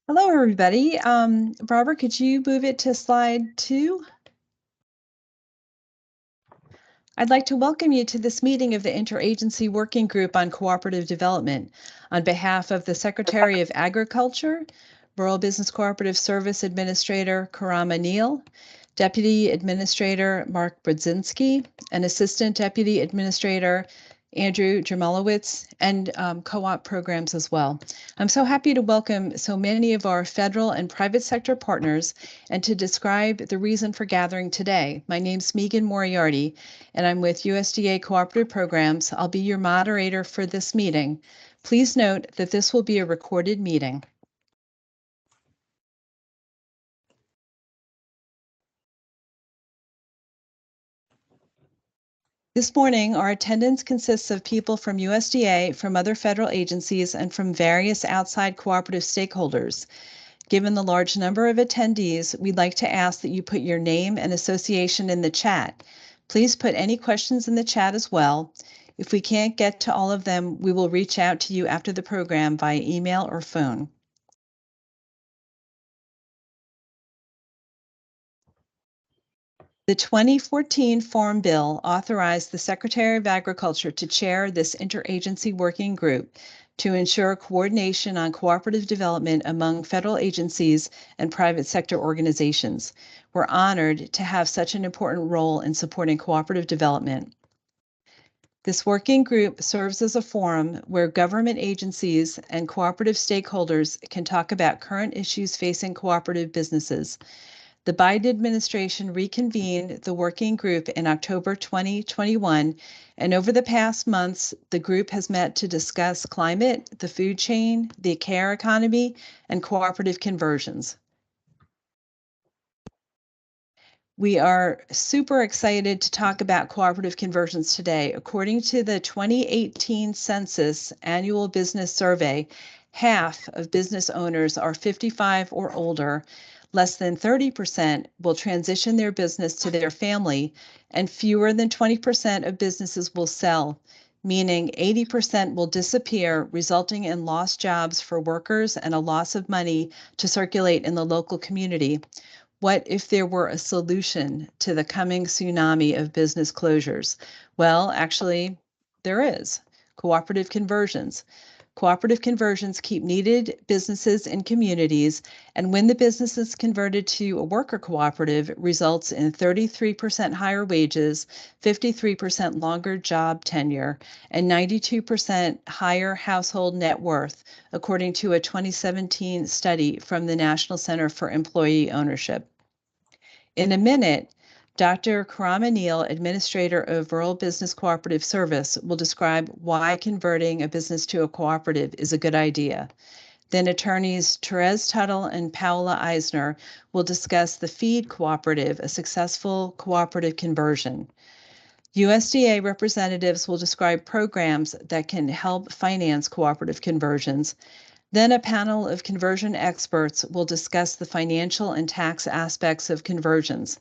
Hello, everybody. Robert, could you move it to slide 2? I'd like to welcome you to this meeting of the Interagency Working Group on Cooperative Development. On behalf of the Secretary of Agriculture, Rural Business Cooperative Service Administrator Karama Neal, Deputy Administrator Mark Brodzinski, and Assistant Deputy Administrator Andrew Jermelowitz, and co-op programs as well. I'm so happy to welcome so many of our federal and private sector partners and to describe the reason for gathering today. My name's Megan Moriarty, and I'm with USDA Cooperative Programs. I'll be your moderator for this meeting. Please note that this will be a recorded meeting. This morning, our attendance consists of people from USDA, from other federal agencies, and from various outside cooperative stakeholders. Given the large number of attendees, we'd like to ask that you put your name and association in the chat. Please put any questions in the chat as well. If we can't get to all of them, we will reach out to you after the program via email or phone. The 2014 Farm Bill authorized the Secretary of Agriculture to chair this interagency working group to ensure coordination on cooperative development among federal agencies and private sector organizations. We're honored to have such an important role in supporting cooperative development. This working group serves as a forum where government agencies and cooperative stakeholders can talk about current issues facing cooperative businesses. The Biden administration reconvened the working group in October 2021, and over the past months, the group has met to discuss climate, the food chain, the care economy, and cooperative conversions. We are super excited to talk about cooperative conversions today. According to the 2018 Census Annual Business Survey, half of business owners are 55 or older. Less than 30% will transition their business to their family, and fewer than 20% of businesses will sell, meaning 80% will disappear, resulting in lost jobs for workers and a loss of money to circulate in the local community. What if there were a solution to the coming tsunami of business closures? Well, actually, there is. Cooperative conversions. Cooperative conversions keep needed businesses in communities, and when the business is converted to a worker cooperative, results in 33% higher wages, 53% longer job tenure, and 92% higher household net worth, according to a 2017 study from the National Center for Employee Ownership. In a minute, Dr. Karama Neal, Administrator of Rural Business Cooperative Service, will describe why converting a business to a cooperative is a good idea. Then attorneys Therese Tuttle and Paola Eisner will discuss the Feed Cooperative, a successful cooperative conversion. USDA representatives will describe programs that can help finance cooperative conversions. Then a panel of conversion experts will discuss the financial and tax aspects of conversions.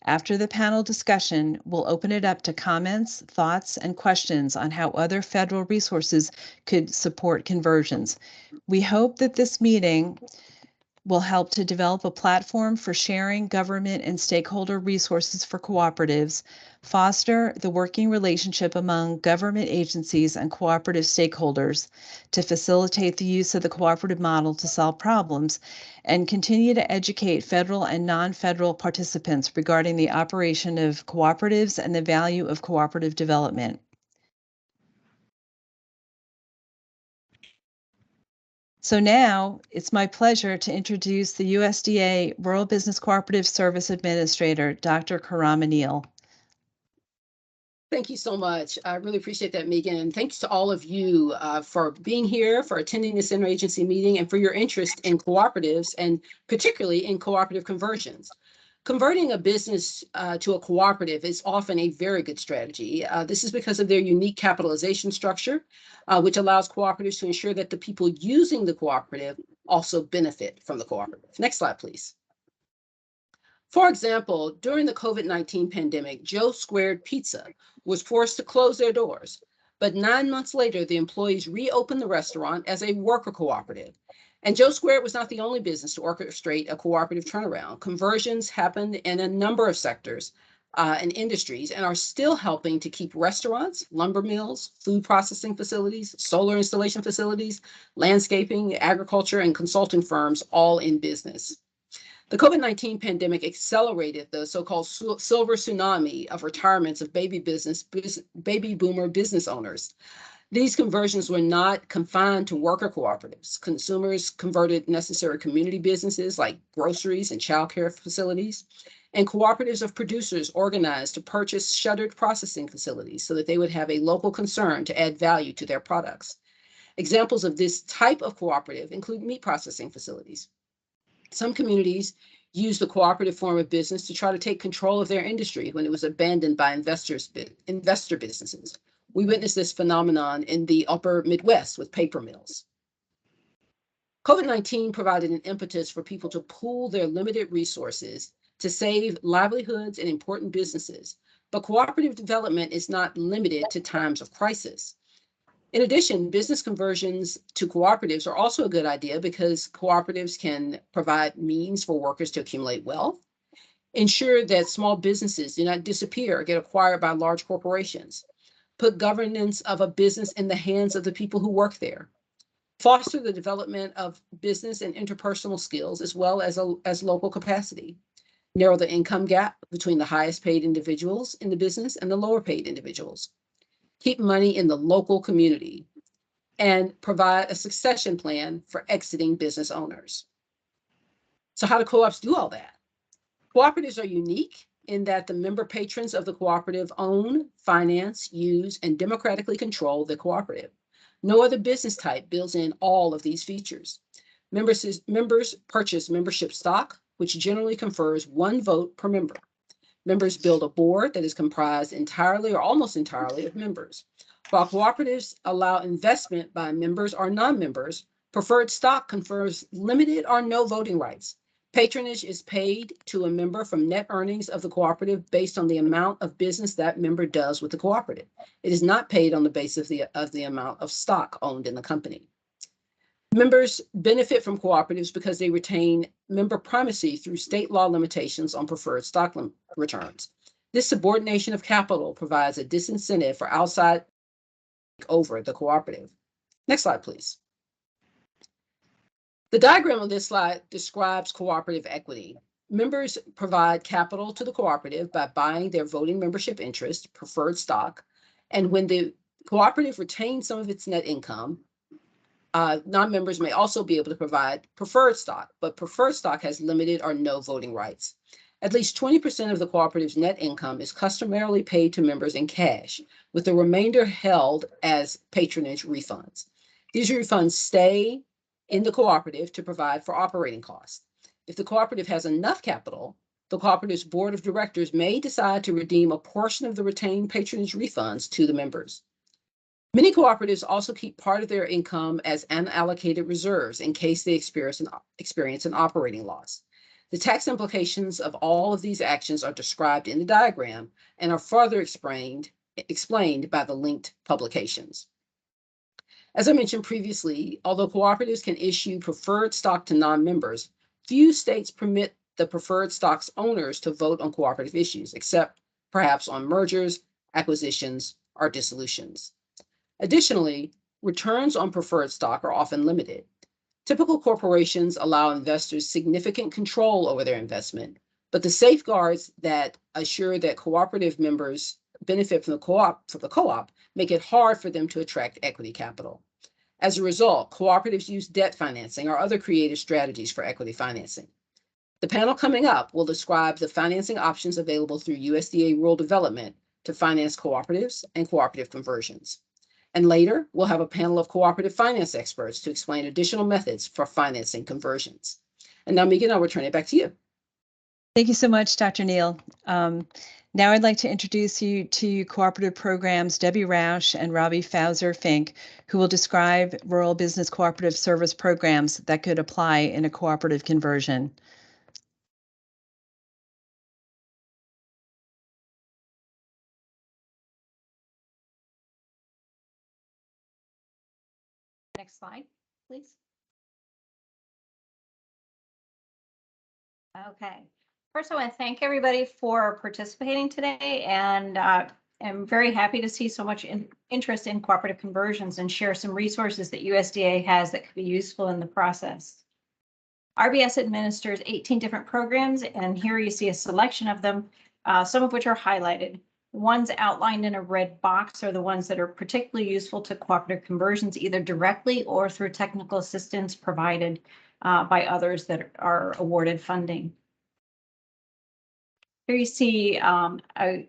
After the panel discussion, we'll open it up to comments, thoughts, and questions on how other federal resources could support conversions. We hope that this meeting will help to develop a platform for sharing government and stakeholder resources for cooperatives, foster the working relationship among government agencies and cooperative stakeholders to facilitate the use of the cooperative model to solve problems, and continue to educate federal and non-federal participants regarding the operation of cooperatives and the value of cooperative development. So now it's my pleasure to introduce the USDA Rural Business Cooperative Service Administrator, Dr. Karama Neal. Thank you so much. I really appreciate that, Megan. And thanks to all of you for being here, for attending this interagency meeting, and for your interest in cooperatives, and particularly in cooperative conversions. Converting a business to a cooperative is often a very good strategy. This is because of their unique capitalization structure, which allows cooperatives to ensure that the people using the cooperative also benefit from the cooperative. Next slide, please. For example, during the COVID-19 pandemic, Joe Squared Pizza was forced to close their doors. But 9 months later, the employees reopened the restaurant as a worker cooperative. And Joe Squared was not the only business to orchestrate a cooperative turnaround. Conversions happened in a number of sectors and industries and are still helping to keep restaurants, lumber mills, food processing facilities, solar installation facilities, landscaping, agriculture, and consulting firms all in business. The COVID-19 pandemic accelerated the so-called silver tsunami of retirements of baby boomer business owners. These conversions were not confined to worker cooperatives. Consumers converted necessary community businesses like groceries and childcare facilities, and cooperatives of producers organized to purchase shuttered processing facilities so that they would have a local concern to add value to their products. Examples of this type of cooperative include meat processing facilities. Some communities used the cooperative form of business to try to take control of their industry when it was abandoned by investor businesses. We witnessed this phenomenon in the upper Midwest with paper mills. COVID-19 provided an impetus for people to pool their limited resources to save livelihoods and important businesses. But cooperative development is not limited to times of crisis. In addition, business conversions to cooperatives are also a good idea because cooperatives can provide means for workers to accumulate wealth, ensure that small businesses do not disappear or get acquired by large corporations, put governance of a business in the hands of the people who work there, foster the development of business and interpersonal skills as well as local capacity, narrow the income gap between the highest paid individuals in the business and the lower paid individuals, keep money in the local community, and provide a succession plan for exiting business owners. So how do co-ops do all that? Cooperatives are unique in that the member patrons of the cooperative own, finance, use, and democratically control the cooperative. No other business type builds in all of these features. Members purchase membership stock, which generally confers 1 vote per member. Members build a board that is comprised entirely or almost entirely of members. While cooperatives allow investment by members or non-members, preferred stock confers limited or no voting rights. Patronage is paid to a member from net earnings of the cooperative based on the amount of business that member does with the cooperative. It is not paid on the basis of the amount of stock owned in the company. Members benefit from cooperatives because they retain member primacy through state law limitations on preferred stock returns. This subordination of capital provides a disincentive for outside over the cooperative. Next slide, please. The diagram on this slide describes cooperative equity. Members provide capital to the cooperative by buying their voting membership interest, preferred stock, and when the cooperative retains some of its net income, non-members may also be able to provide preferred stock, but preferred stock has limited or no voting rights. At least 20% of the cooperative's net income is customarily paid to members in cash, with the remainder held as patronage refunds. These refunds stay in the cooperative to provide for operating costs. If the cooperative has enough capital, the cooperative's board of directors may decide to redeem a portion of the retained patronage refunds to the members. Many cooperatives also keep part of their income as unallocated reserves in case they experience an operating loss. The tax implications of all of these actions are described in the diagram and are further explained by the linked publications. As I mentioned previously, although cooperatives can issue preferred stock to non-members, few states permit the preferred stock's owners to vote on cooperative issues, except perhaps on mergers, acquisitions, or dissolutions. Additionally, returns on preferred stock are often limited. Typical corporations allow investors significant control over their investment, but the safeguards that assure that cooperative members benefit from the co-op make it hard for them to attract equity capital. As a result, cooperatives use debt financing or other creative strategies for equity financing. The panel coming up will describe the financing options available through USDA rural development to finance cooperatives and cooperative conversions. And later, we'll have a panel of cooperative finance experts to explain additional methods for financing conversions. And now, Megan, I'll return it back to you. Thank you so much, Dr. Neal. Now I'd like to introduce you to Cooperative Programs Debbie Roush and Robbie Fauser-Fink, who will describe rural business cooperative service programs that could apply in a cooperative conversion. Next slide, please. Okay. First, I want to thank everybody for participating today, and I'm very happy to see so much interest in cooperative conversions and share some resources that USDA has that could be useful in the process. RBS administers 18 different programs, and here you see a selection of them, some of which are highlighted. The ones outlined in a red box are the ones that are particularly useful to cooperative conversions, either directly or through technical assistance provided by others that are awarded funding. Here you see a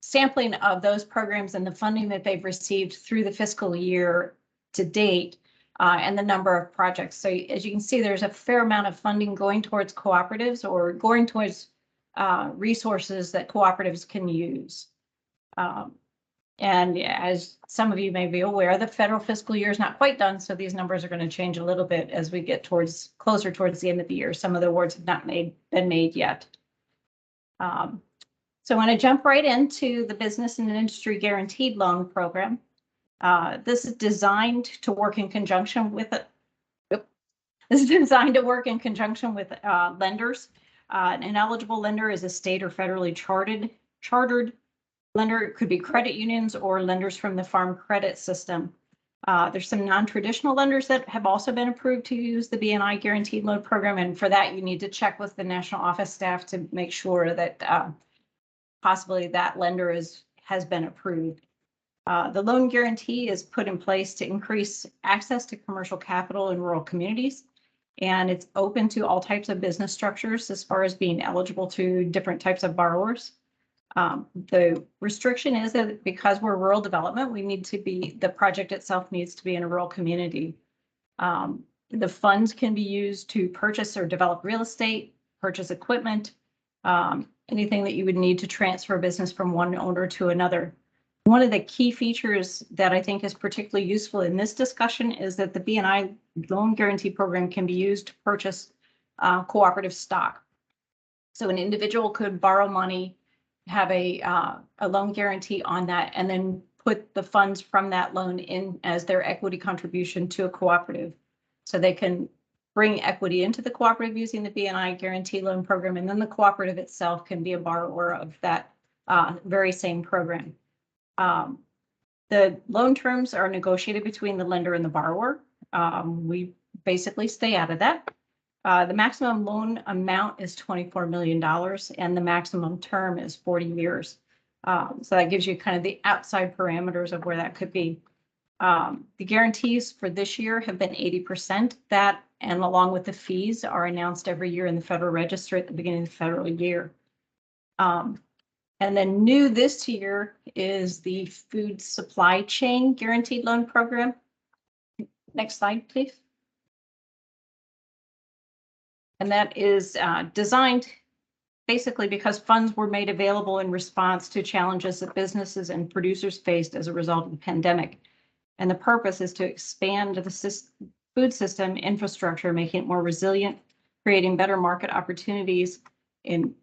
sampling of those programs and the funding that they've received through the fiscal year to date, and the number of projects. So as you can see, there's a fair amount of funding going towards cooperatives or going towards resources that cooperatives can use. And as some of you may be aware, the federal fiscal year is not quite done, so these numbers are going to change a little bit as we get closer towards the end of the year. Some of the awards have not been made yet. So I want to jump right into the Business and Industry Guaranteed Loan Program. This is designed to work in conjunction with This is designed to work in conjunction with lenders. An eligible lender is a state or federally chartered lender. It could be credit unions or lenders from the Farm Credit System. There's some non-traditional lenders that have also been approved to use the BNI Guaranteed Loan Program, and for that you need to check with the national office staff to make sure that possibly that lender has been approved. The loan guarantee is put in place to increase access to commercial capital in rural communities, and it's open to all types of business structures as far as being eligible to different types of borrowers. The restriction is that because we're rural development, the project itself needs to be in a rural community. The funds can be used to purchase or develop real estate, purchase equipment, anything that you would need to transfer business from one owner to another. One of the key features that I think is particularly useful in this discussion is that the BNI loan guarantee program can be used to purchase cooperative stock. So an individual could borrow money, have a loan guarantee on that, and then put the funds from that loan in as their equity contribution to a cooperative. So they can bring equity into the cooperative using the BNI guarantee loan program, and then the cooperative itself can be a borrower of that very same program. The loan terms are negotiated between the lender and the borrower. We basically stay out of that. The maximum loan amount is $24 million, and the maximum term is 40 years. So that gives you kind of the outside parameters of where that could be. The guarantees for this year have been 80%. That, and along with the fees, are announced every year in the Federal Register at the beginning of the federal year. And then new this year is the Food Supply Chain Guaranteed Loan Program. Next slide, please. And that is designed basically because funds were made available in response to challenges that businesses and producers faced as a result of the pandemic. And the purpose is to expand the food system infrastructure, making it more resilient, creating better market opportunities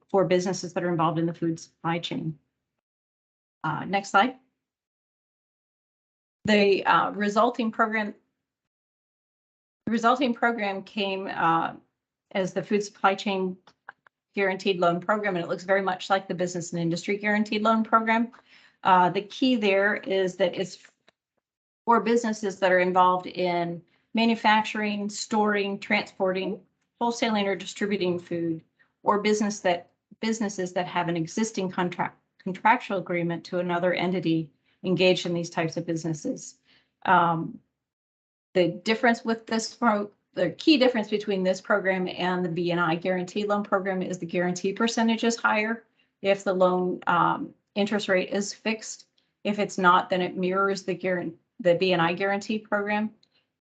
for businesses that are involved in the food supply chain. Next slide. The resulting program came as the Food Supply Chain Guaranteed Loan Program, and it looks very much like the Business and Industry Guaranteed Loan Program. The key there is that it's for businesses that are involved in manufacturing, storing, transporting, wholesaling, or distributing food, or businesses that have an existing contractual agreement to another entity engaged in these types of businesses. The difference with the key difference between this program and the BNI Guarantee Loan Program is the guarantee percentage is higher if the loan interest rate is fixed. If it's not, then it mirrors the BNI guarantee program.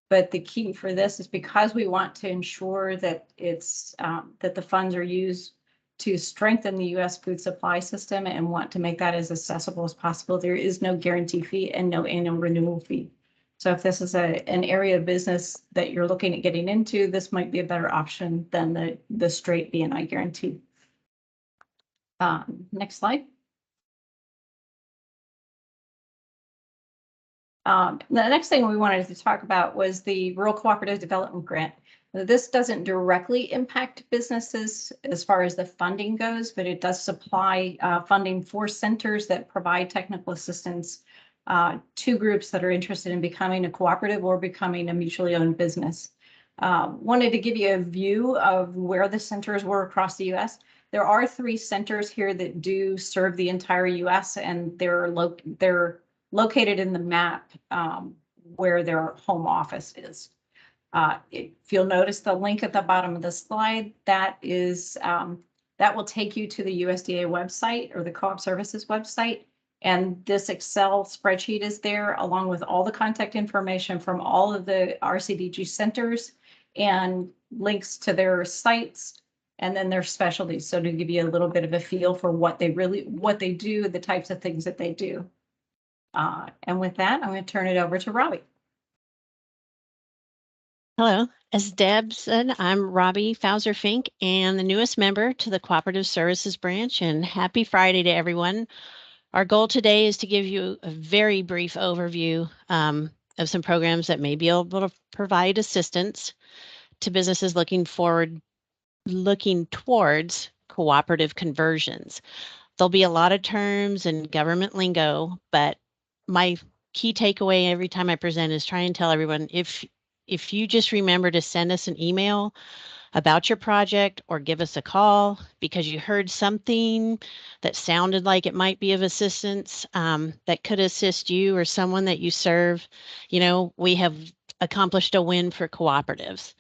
But the key for this is because we want to ensure that it's that the funds are used to strengthen the U.S. food supply system and want to make that as accessible as possible. There is no guarantee fee and no annual renewal fee. So if this is an area of business that you're looking at getting into, this might be a better option than the straight BNI guarantee. Next slide. The next thing we wanted to talk about was the Rural Cooperative Development Grant. Now, this doesn't directly impact businesses as far as the funding goes, but it does supply funding for centers that provide technical assistance to groups that are interested in becoming a cooperative or becoming a mutually owned business. Wanted to give you a view of where the centers were across the U.S. There are 3 centers here that do serve the entire U.S. and they're located in the map where their home office is. If you'll notice the link at the bottom of the slide, that will take you to the USDA website or the Co-op Services website. And this Excel spreadsheet is there along with all the contact information from all of the RCDG centers and links to their sites and then their specialties. So to give you a little bit of a feel for what they do, the types of things that they do. And with that, I'm going to turn it over to Robbie. Hello, as Deb said, I'm Robbie Fauser-Fink and the newest member to the Cooperative Services Branch, and happy Friday to everyone. Our goal today is to give you a very brief overview of some programs that may be able to provide assistance to businesses looking towards cooperative conversions. There'll be a lot of terms and government lingo, but my key takeaway every time I present is try and tell everyone if you just remember to send us an email about your project or give us a call because you heard something that sounded like it might be of assistance that could assist you or someone that you serve, we have accomplished a win for cooperatives.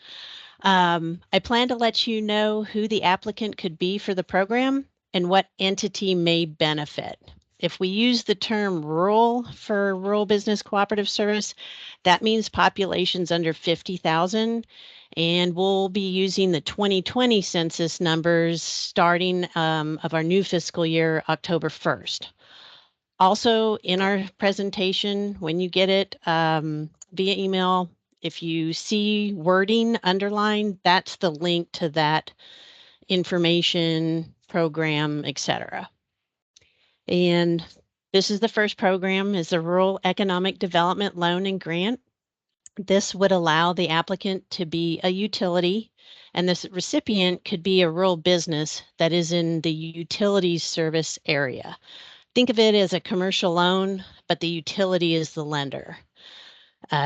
I plan to let you know who the applicant could be for the program and what entity may benefit. If we use the term rural for rural business cooperative service, that means populations under 50,000, and we'll be using the 2020 census numbers starting of our new fiscal year, October 1st. Also in our presentation, when you get it via email, if you see wording underlined, that's the link to that information, program, etc. And this is the first program, is the Rural Economic Development Loan and Grant. This would allow the applicant to be a utility, and this recipient could be a rural business that is in the utilities service area. Think of it as a commercial loan, but the utility is the lender.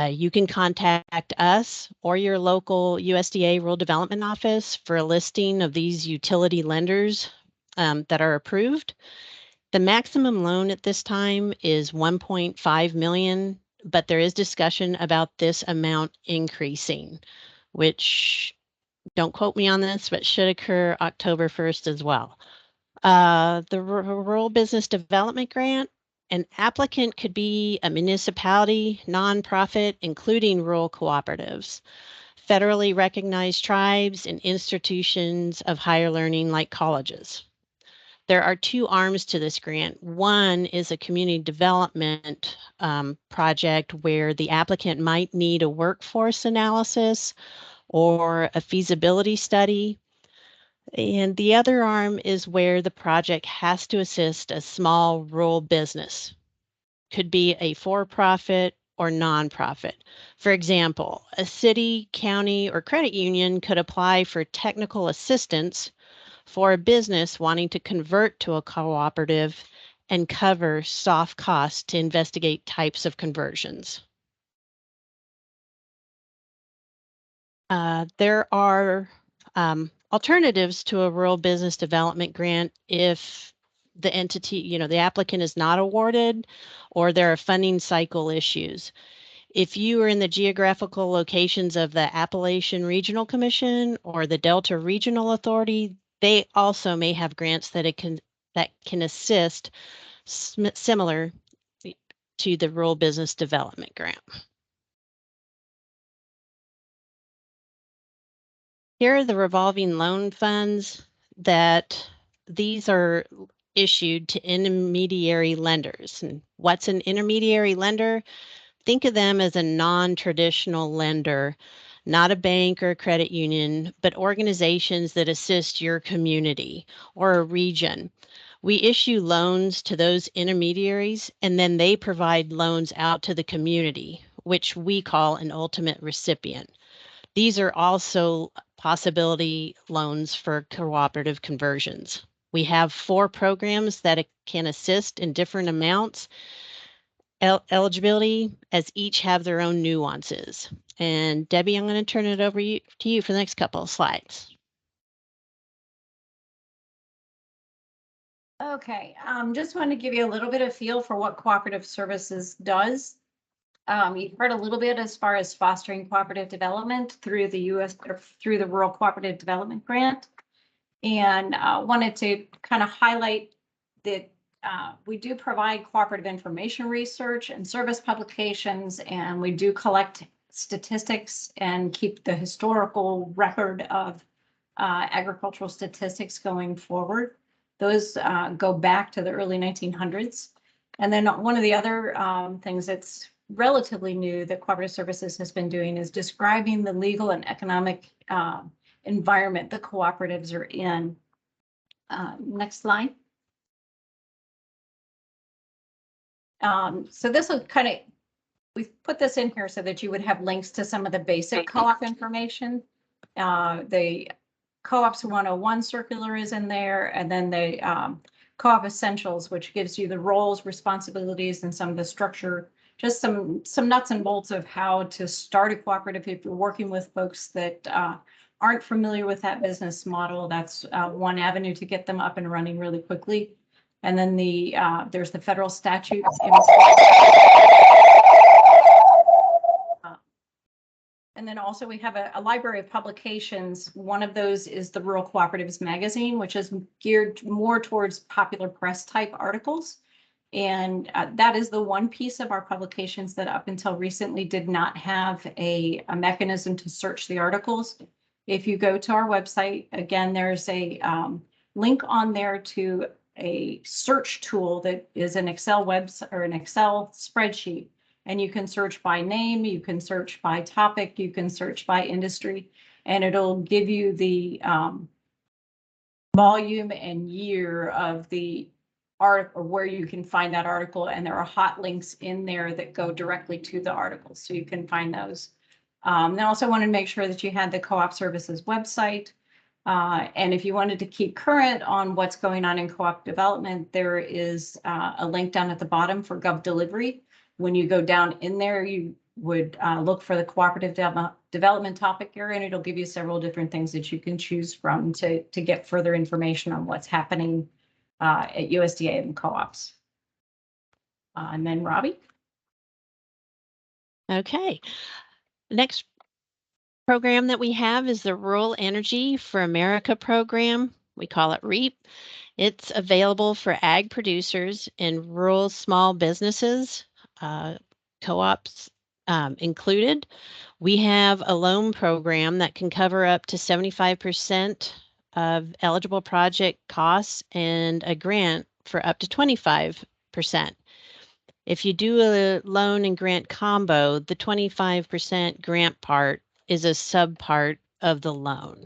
You can contact us or your local USDA Rural Development Office for a listing of these utility lenders that are approved. The maximum loan at this time is 1.5 million, but there is discussion about this amount increasing, which don't quote me on this, but should occur October 1st as well. The Rural Business Development Grant, an applicant could be a municipality, nonprofit, including rural cooperatives, federally recognized tribes, and institutions of higher learning like colleges. There are 2 arms to this grant. One is a community development project where the applicant might need a workforce analysis or a feasibility study. And the other arm is where the project has to assist a small rural business. Could be a for-profit or nonprofit. For example, a city, county, or credit union could apply for technical assistance for a business wanting to convert to a cooperative and cover soft costs to investigate types of conversions. There are alternatives to a rural business development grant if the entity, the applicant is not awarded or there are funding cycle issues. If you are in the geographical locations of the Appalachian Regional Commission or the Delta Regional Authority, they also may have grants that can assist similar to the Rural Business Development Grant. Here are the revolving loan funds that these are issued to intermediary lenders. And what's an intermediary lender? Think of them as a non-traditional lender, not a bank or a credit union, but organizations that assist your community or a region. We issue loans to those intermediaries, and then they provide loans out to the community, which we call an ultimate recipient. These are also possibility loans for cooperative conversions. We have 4 programs that can assist in different amounts. Eligibility, as each have their own nuances. And Debbie, I'm going to turn it over to you for the next couple of slides. Okay, just want to give you a little bit of feel for what cooperative services does. You've heard a little bit as far as fostering cooperative development through the U.S. or through the Rural Cooperative Development Grant, and wanted to kind of highlight that we do provide cooperative information research and service publications, and we do collect statistics and keep the historical record of agricultural statistics going forward. Those go back to the early 1900s. And then one of the other things that's relatively new that Cooperative Services has been doing is describing the legal and economic environment the cooperatives are in. Next slide. So this will kind of, we've put this in here so that you would have links to some of the basic co-op information. The Co-ops 101 circular is in there, and then the Co-op Essentials, which gives you the roles, responsibilities, and some of the structure, just some nuts and bolts of how to start a cooperative if you're working with folks that aren't familiar with that business model. That's one avenue to get them up and running really quickly. And then there's the federal statutes. And then also we have a library of publications. One of those is the Rural Cooperatives magazine, which is geared more towards popular press type articles. And that is the one piece of our publications that up until recently did not have a mechanism to search the articles. If you go to our website, again, there's a link on there to a search tool that is an Excel or an Excel spreadsheet. And you can search by name, you can search by topic, you can search by industry, and it'll give you the volume and year of the article, where you can find that article. And there are hot links in there that go directly to the article, so you can find those. I also wanted to make sure that you had the Co-op Services website. And if you wanted to keep current on what's going on in co-op development, there is a link down at the bottom for Gov Delivery. When you go down in there, you would look for the cooperative development topic area, and it'll give you several different things that you can choose from to get further information on what's happening at USDA and co-ops. And then Robbie. Okay. The next program that we have is the Rural Energy for America program. We call it REAP. It's available for ag producers and rural small businesses, co-ops included. We have a loan program that can cover up to 75% of eligible project costs and a grant for up to 25%. If you do a loan and grant combo, the 25% grant part is a subpart of the loan.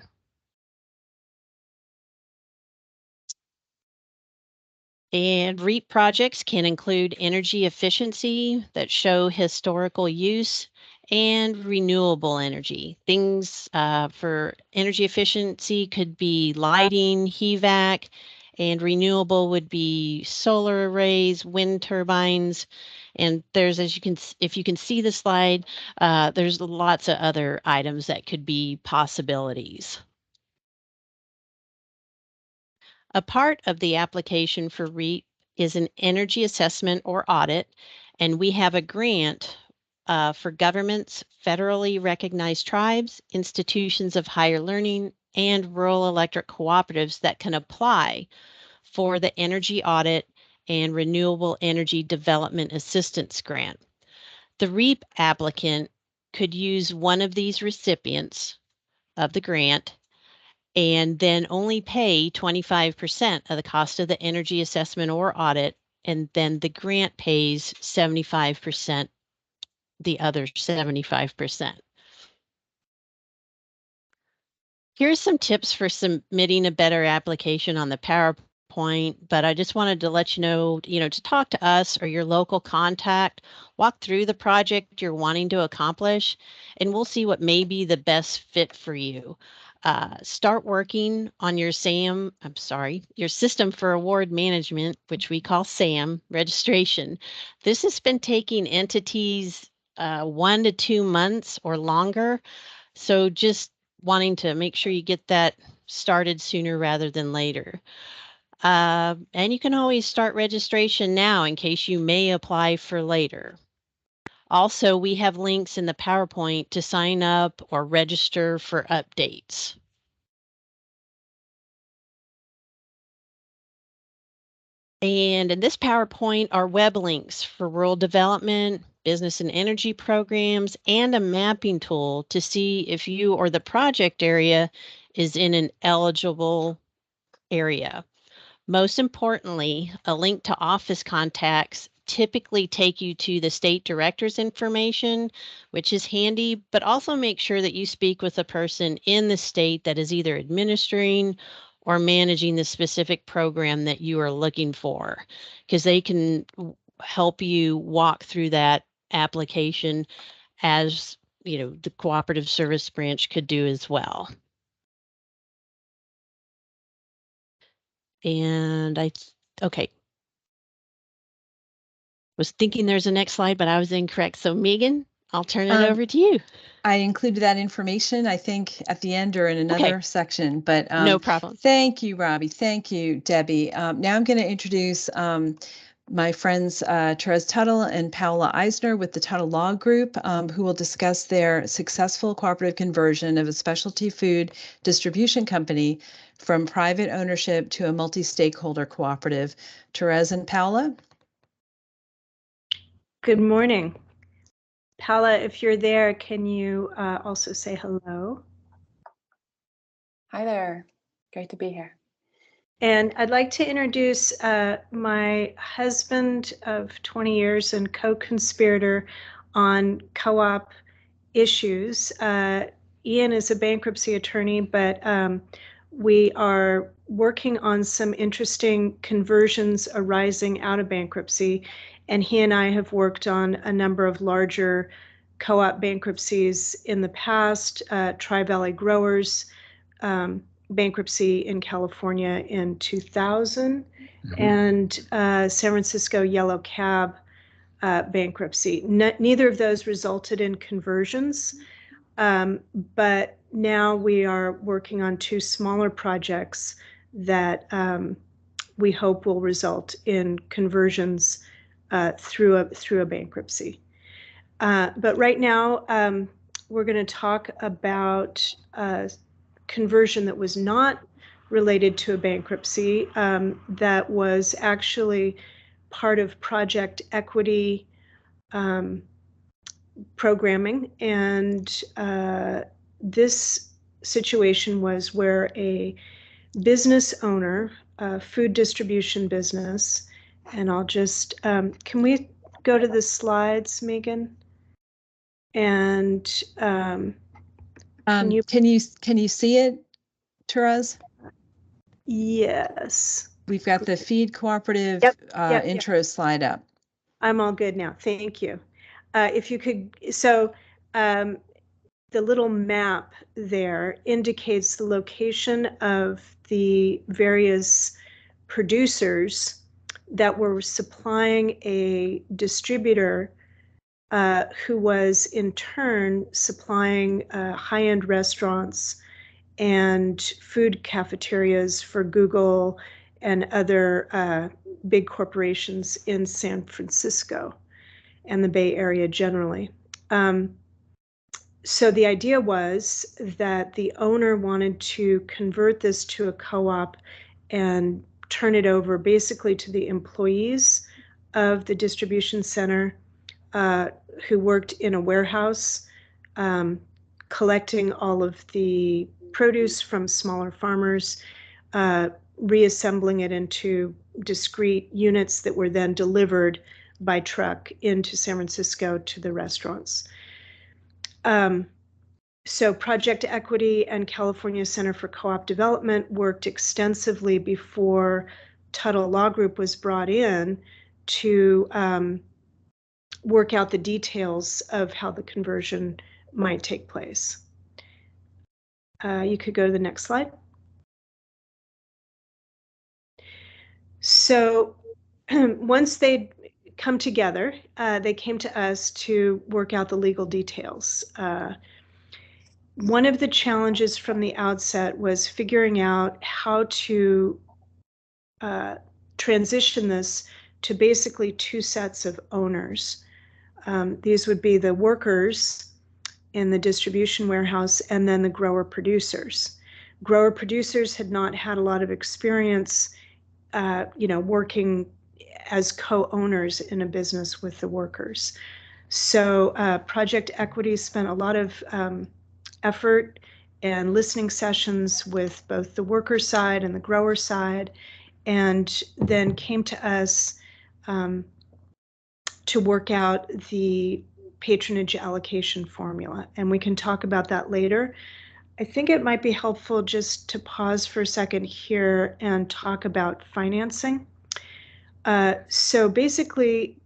And REAP projects can include energy efficiency that show historical use and renewable energy. Things for energy efficiency could be lighting, HVAC, and renewable would be solar arrays, wind turbines. And there's, as you can, if you can see the slide, there's lots of other items that could be possibilities. A part of the application for REAP is an energy assessment or audit, and we have a grant for governments, federally recognized tribes, institutions of higher learning, and rural electric cooperatives that can apply for the energy audit and Renewable Energy Development Assistance Grant. The REAP applicant could use one of these recipients of the grant and then only pay 25% of the cost of the energy assessment or audit, and then the grant pays 75%, the other 75%. Here's some tips for submitting a better application on the PowerPoint, but I just wanted to let you know, to talk to us or your local contact, walk through the project you're wanting to accomplish, and we'll see what may be the best fit for you. Start working on your your System for Award Management, which we call SAM, registration. This has been taking entities 1 to 2 months or longer. So just wanting to make sure you get that started sooner rather than later. And you can always start registration now in case you may apply for later. Also, we have links in the PowerPoint to sign up or register for updates. And in this PowerPoint are web links for rural development, business and energy programs, and a mapping tool to see if you or the project area is in an eligible area. Most importantly, a link to office contacts typically take you to the state director's information, which is handy, but also make sure that you speak with a person in the state that is either administering or managing the specific program that you are looking for, because they can help you walk through that application as the cooperative service branch could do as well. And okay. Was thinking there's a next slide, but I was incorrect. So Megan, I'll turn it over to you. I included that information, I think, at the end or in another section, but no problem. Thank you, Robbie. Thank you, Debbie. Now I'm going to introduce my friends Therese Tuttle and Paola Eisner with the Tuttle Law Group, who will discuss their successful cooperative conversion of a specialty food distribution company from private ownership to a multi-stakeholder cooperative. Therese and Paola. Good morning. Paola, if you're there, can you also say hello? Hi there. Great to be here. And I'd like to introduce my husband of 20 years and co-conspirator on co-op issues. Ian is a bankruptcy attorney, but we are working on some interesting conversions arising out of bankruptcy. And he and I have worked on a number of larger co-op bankruptcies in the past, Tri-Valley Growers bankruptcy in California in 2000, and San Francisco Yellow Cab bankruptcy. Neither of those resulted in conversions, but now we are working on 2 smaller projects that we hope will result in conversions through a bankruptcy. But right now, we're going to talk about conversion that was not related to a bankruptcy, that was actually part of project equity programming. And this situation was where a business owner, a food distribution business, and I'll just, can we go to the slides, Megan? And can you see it, Therese? Yes. We've got the feed cooperative intro slide up. I'm all good now. Thank you. If you could, so the little map there indicates the location of the various producers that were supplying a distributor who was in turn supplying high-end restaurants and food cafeterias for Google and other big corporations in San Francisco and the Bay Area generally. So the idea was that the owner wanted to convert this to a co-op and turn it over basically to the employees of the distribution center who worked in a warehouse, collecting all of the produce from smaller farmers, reassembling it into discrete units that were then delivered by truck into San Francisco to the restaurants. So Project Equity and California Center for Co-op Development worked extensively before Tuttle Law Group was brought in to work out the details of how the conversion might take place. You could go to the next slide. So once they'd come together, they came to us to work out the legal details. One of the challenges from the outset was figuring out how to transition this to basically two sets of owners. These would be the workers in the distribution warehouse and then the grower producers. Grower producers had not had a lot of experience, working as co-owners in a business with the workers. So Project Equity spent a lot of effort and listening sessions with both the worker side and the grower side, and then came to us to work out the patronage allocation formula. And we can talk about that later. I think it might be helpful just to pause for a second here and talk about financing. So basically,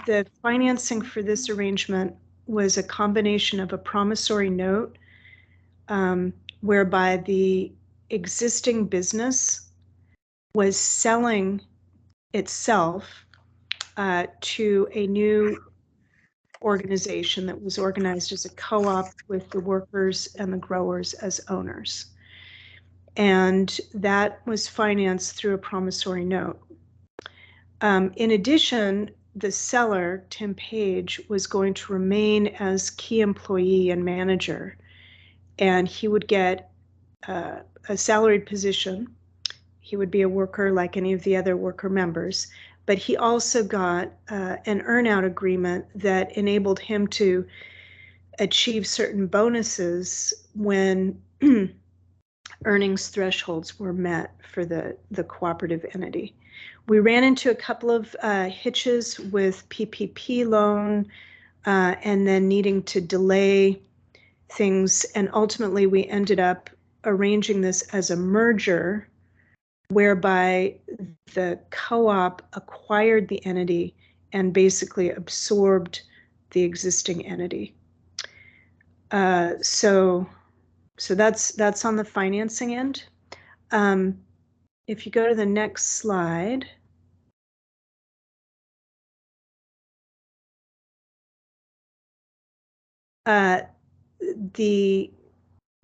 the financing for this arrangement was a combination of a promissory note whereby the existing business was selling itself to a new organization that was organized as a co-op with the workers and the growers as owners. And that was financed through a promissory note. In addition, the seller, Tim Page, was going to remain as key employee and manager, and he would get a salaried position. He would be a worker like any of the other worker members, but he also got an earn-out agreement that enabled him to achieve certain bonuses when earnings thresholds were met for the cooperative entity. We ran into a couple of hitches with PPP loan and then needing to delay things, and ultimately we ended up arranging this as a merger whereby the co-op acquired the entity and basically absorbed the existing entity. So that's on the financing end. If you go to the next slide.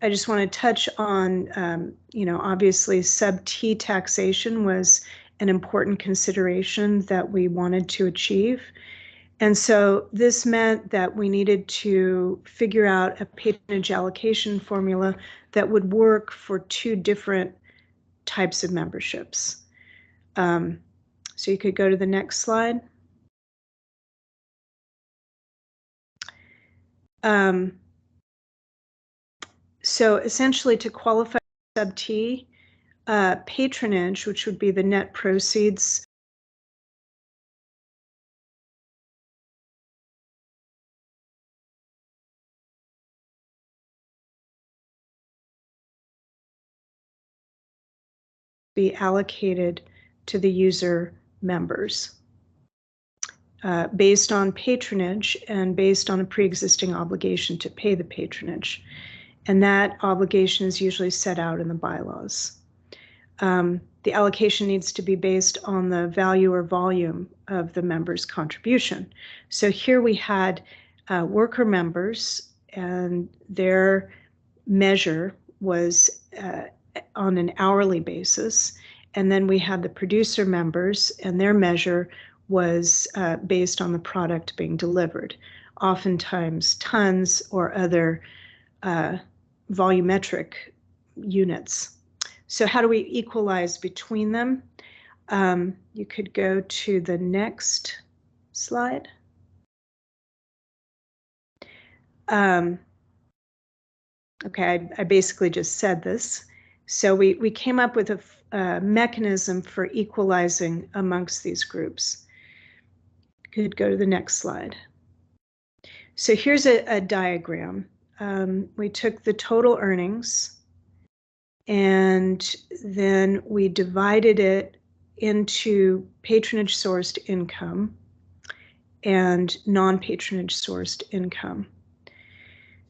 I just want to touch on, obviously sub-T taxation was an important consideration that we wanted to achieve. And so this meant that we needed to figure out a patronage allocation formula that would work for two different types of memberships. So you could go to the next slide. So essentially, to qualify sub-T, patronage, which would be the net proceeds be allocated to the user members based on patronage and based on a pre-existing obligation to pay the patronage. And that obligation is usually set out in the bylaws. The allocation needs to be based on the value or volume of the member's contribution. So here we had worker members, and their measure was on an hourly basis. And then we had the producer members, and their measure was based on the product being delivered, oftentimes tons or other volumetric units. So how do we equalize between them? You could go to the next slide. Okay, I basically just said this. So we came up with a mechanism for equalizing amongst these groups. Could go to the next slide. So here's a diagram. We took the total earnings and then we divided it into patronage sourced income and non-patronage sourced income.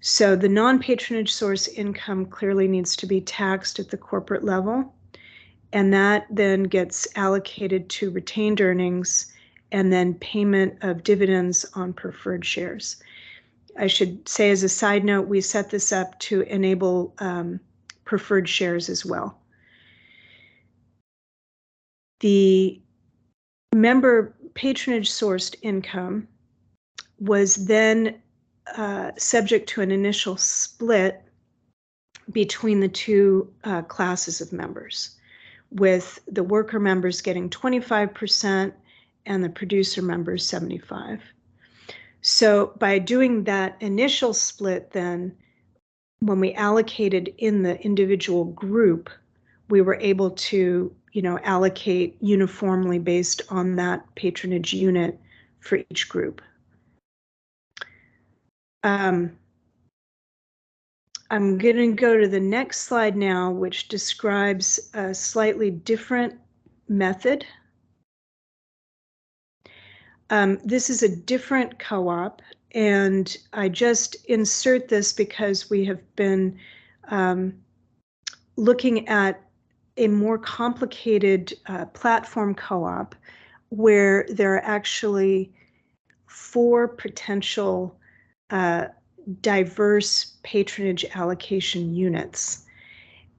So the non-patronage source income clearly needs to be taxed at the corporate level, and that then gets allocated to retained earnings and then payment of dividends on preferred shares. I should say as a side note, we set this up to enable preferred shares as well. The member patronage sourced income was then subject to an initial split between the two classes of members, with the worker members getting 25% and the producer members 75%. So by doing that initial split, then when we allocated in the individual group, we were able to, allocate uniformly based on that patronage unit for each group. I'm going to go to the next slide now, which describes a slightly different method. This is a different co-op, and I just insert this because we have been looking at a more complicated platform co-op where there are actually 4 potential diverse patronage allocation units.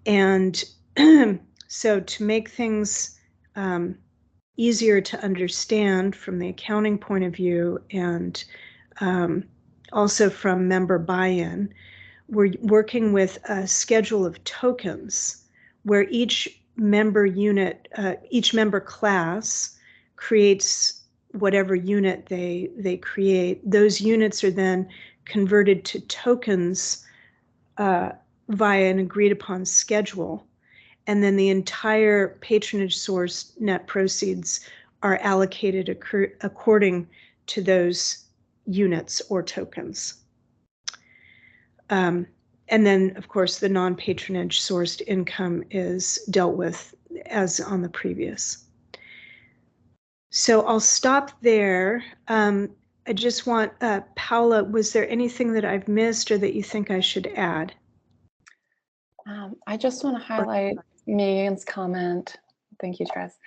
And so to make things easier to understand from the accounting point of view and also from member buy-in, we're working with a schedule of tokens where each member unit, each member class creates whatever unit they create. Those units are then converted to tokens via an agreed upon schedule. And then the entire patronage source net proceeds are allocated according to those units or tokens. And then, of course, the non-patronage sourced income is dealt with as on the previous. So I'll stop there. I just want, Paula, was there anything that I've missed or that you think I should add? I just want to highlight Megan's comment. Thank you, Therese.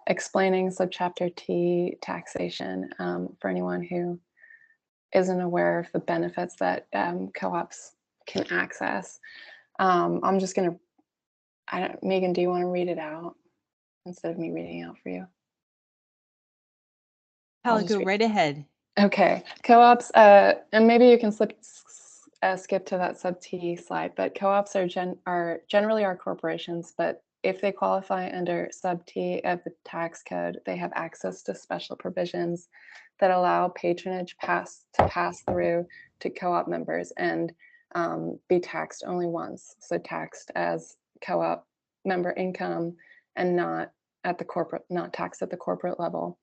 Explaining subchapter T taxation for anyone who isn't aware of the benefits that co-ops can access. I'm just going to, Megan, do you want to read it out instead of me reading it out for you? Paula, go right ahead. Okay, co-ops, and maybe you can skip to that sub T slide, but co-ops are generally our corporations, but if they qualify under sub T of the tax code, they have access to special provisions that allow patronage to pass through to co-op members and be taxed only once. So taxed as co-op member income and not taxed at the corporate level.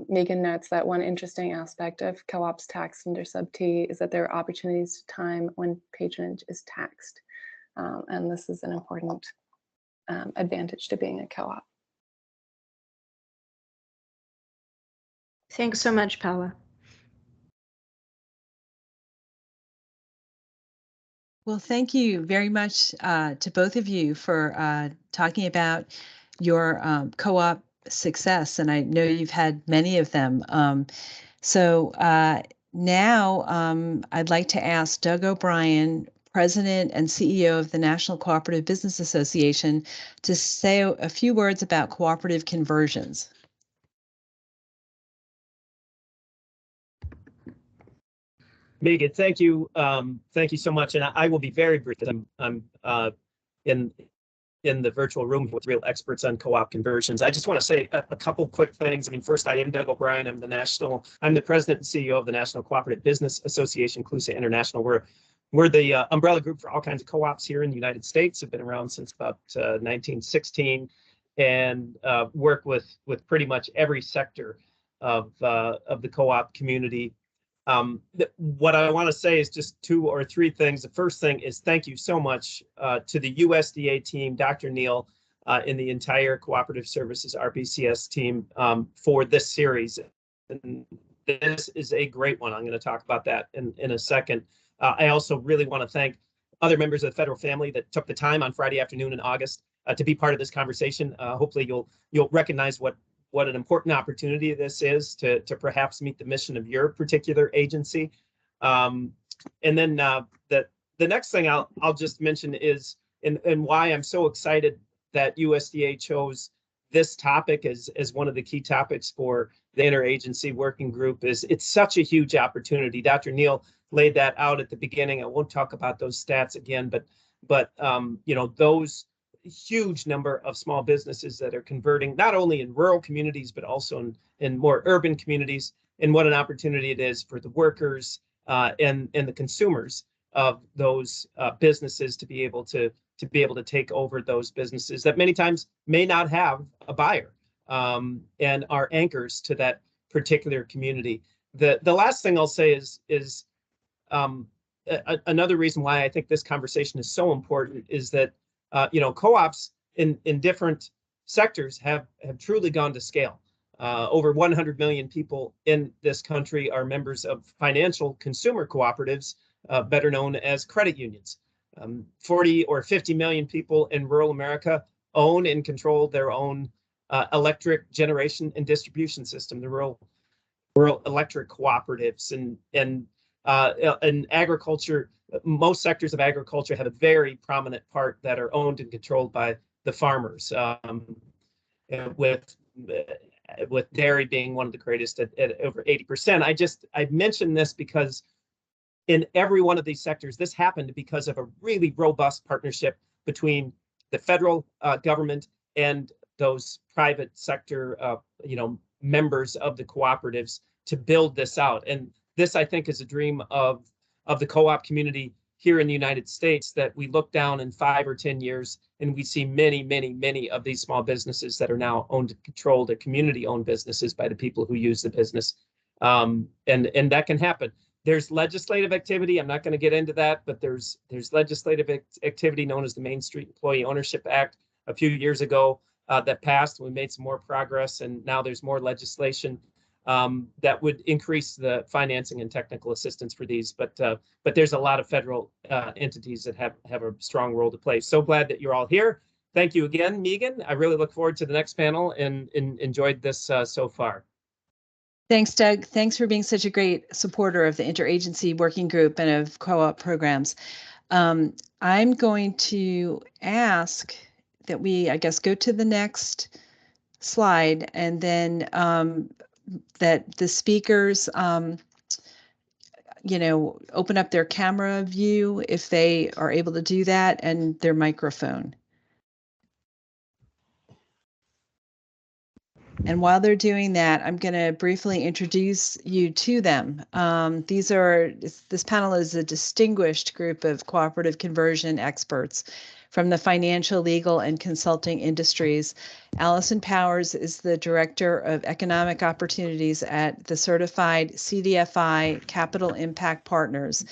Megan notes that one interesting aspect of co-ops taxed under sub T is that there are opportunities to time when patronage is taxed. And this is an important advantage to being a co-op. Thanks so much, Paula. Well, thank you very much to both of you for talking about your co-op success, and I know you've had many of them. So now I'd like to ask Doug O'Brien, President and CEO of the National Cooperative Business Association, to say a few words about cooperative conversions. Megan, thank you. Thank you so much. And I will be very brief. I'm in in the virtual room with real experts on co-op conversions. I just want to say a couple quick things. I mean, first, I am Doug O'Brien. I'm the president and CEO of the National Cooperative Business Association, CLUSA International. We're the umbrella group for all kinds of co-ops here in the United States. Have been around since about 1916, and work with pretty much every sector of the co-op community. What I want to say is just 2 or 3 things. The first thing is thank you so much to the USDA team, Dr. Neal, and the entire Cooperative Services RBCS team for this series. And this is a great one. I'm going to talk about that in a second. I also really want to thank other members of the federal family that took the time on Friday afternoon in August to be part of this conversation. Hopefully you'll recognize what an important opportunity this is to perhaps meet the mission of your particular agency. And then the next thing I'll just mention is and why I'm so excited that USDA chose this topic as one of the key topics for the interagency working group is it's such a huge opportunity. Dr. Neal laid that out at the beginning. I won't talk about those stats again, but you know, those huge number of small businesses that are converting not only in rural communities but also in more urban communities, and what an opportunity it is for the workers and the consumers of those businesses to be able to take over those businesses that many times may not have a buyer and are anchors to that particular community. The last thing I'll say is another reason why I think this conversation is so important is that you know, co-ops in different sectors have truly gone to scale. Over 100 million people in this country are members of financial consumer cooperatives, better known as credit unions. 40 or 50 million people in rural America own and control their own electric generation and distribution system, the rural electric cooperatives. And agriculture, most sectors of agriculture have a very prominent part that are owned and controlled by the farmers, with dairy being one of the greatest at over 80%. I mentioned this because in every one of these sectors, this happened because of a really robust partnership between the federal government and those private sector, you know, members of the cooperatives to build this out. And this, I think, is a dream of the co-op community here in the United States, that we look down in 5 or 10 years and we see many of these small businesses that are now owned and controlled, or community-owned businesses by the people who use the business. And that can happen. There's legislative activity. I'm not going to get into that, but there's legislative activity known as the Main Street Employee Ownership Act a few years ago that passed. We made some more progress, and now there's more legislation that would increase the financing and technical assistance for these. But there's a lot of federal entities that have a strong role to play. So glad that you're all here. Thank you again, Megan. I really look forward to the next panel and enjoyed this so far. Thanks, Doug. Thanks for being such a great supporter of the interagency working group and of co-op programs. I'm going to ask that we, I guess, go to the next slide, and then that the speakers, you know, open up their camera view if they are able to do that, and their microphone. And while they're doing that, I'm going to briefly introduce you to them. This panel is a distinguished group of cooperative conversion experts from the financial, legal, and consulting industries. Allison Powers is the Director of Economic Opportunities at the Certified CDFI Capital Impact Partners.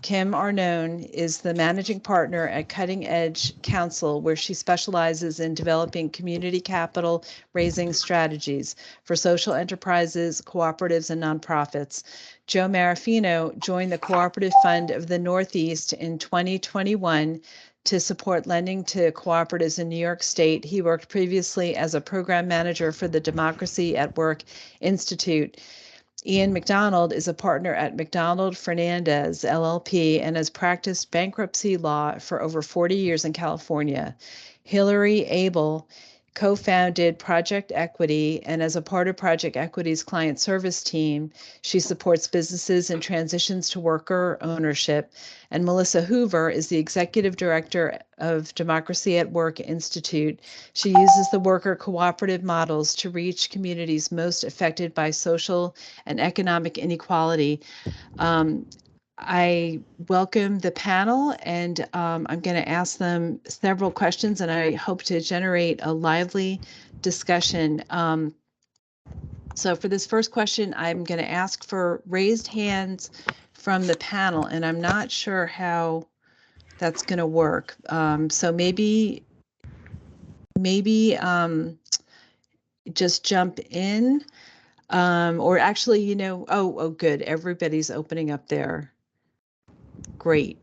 Kim Arnone is the Managing Partner at Cutting Edge Counsel, where she specializes in developing community capital raising strategies for social enterprises, cooperatives, and nonprofits. Joe Marafino joined the Cooperative Fund of the Northeast in 2021 to support lending to cooperatives in New York State. He worked previously as a program manager for the Democracy at Work Institute. Ian McDonald is a partner at McDonald Fernandez, LLP, and has practiced bankruptcy law for over 40 years in California. Hillary Abel co-founded Project Equity, and as a part of Project Equity's client service team, she supports businesses in transitions to worker ownership. And Melissa Hoover is the executive director of Democracy at Work Institute. She uses the worker cooperative models to reach communities most affected by social and economic inequality. I welcome the panel, and I'm going to ask them several questions, and I hope to generate a lively discussion. So for this first question, I'm going to ask for raised hands from the panel, and I'm not sure how that's going to work. So maybe just jump in, or actually, oh, good. Everybody's opening up there. Great.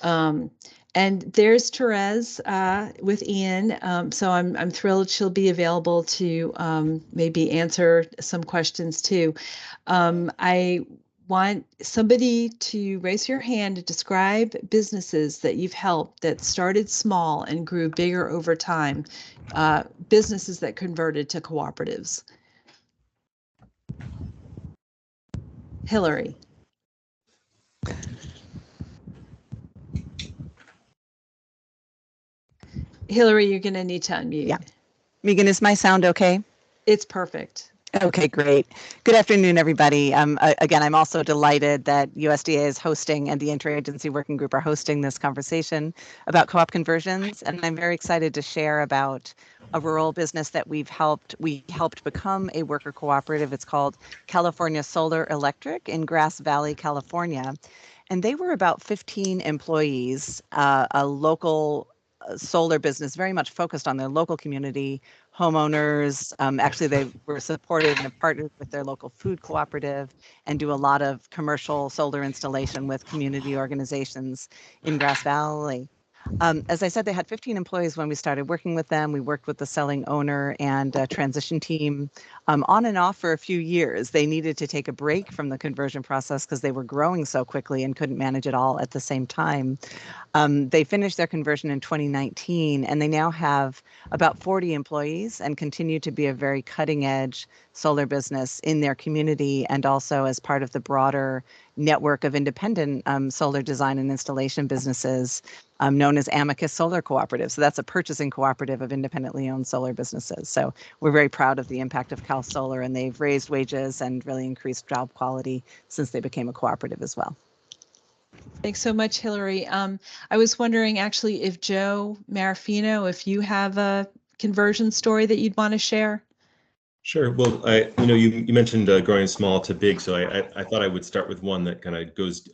And there's Therese with Ian. So I'm thrilled she'll be available to maybe answer some questions too. I want somebody to raise your hand to describe businesses that you've helped that started small and grew bigger over time, businesses that converted to cooperatives. Hillary. Hillary, you're going to need to unmute. Yeah. Megan, is my sound okay? It's perfect. Okay, great. Good afternoon, everybody. Again, I'm also delighted that USDA is hosting and the Interagency Working Group are hosting this conversation about co-op conversions. And I'm very excited to share about a rural business that we helped become a worker cooperative. It's called California Solar Electric in Grass Valley, California. And they were about 15 employees, a local solar business very much focused on their local community, homeowners. Actually, they were supported and partnered with their local food cooperative and do a lot of commercial solar installation with community organizations in Grass Valley. As I said, they had 15 employees when we started working with them. We worked with the selling owner and transition team on and off for a few years. They needed to take a break from the conversion process because they were growing so quickly and couldn't manage it all at the same time. They finished their conversion in 2019, and they now have about 40 employees and continue to be a very cutting edge solar business in their community and also as part of the broader network of independent solar design and installation businesses known as Amicus Solar Cooperative. So that's a purchasing cooperative of independently owned solar businesses. So we're very proud of the impact of Cal Solar, and they've raised wages and really increased job quality since they became a cooperative as well. Thanks so much, Hillary. I was wondering actually if Joe Marafino, if you have a conversion story that you'd want to share. Sure. Well, you mentioned growing small to big, so I thought I would start with one that kind of goes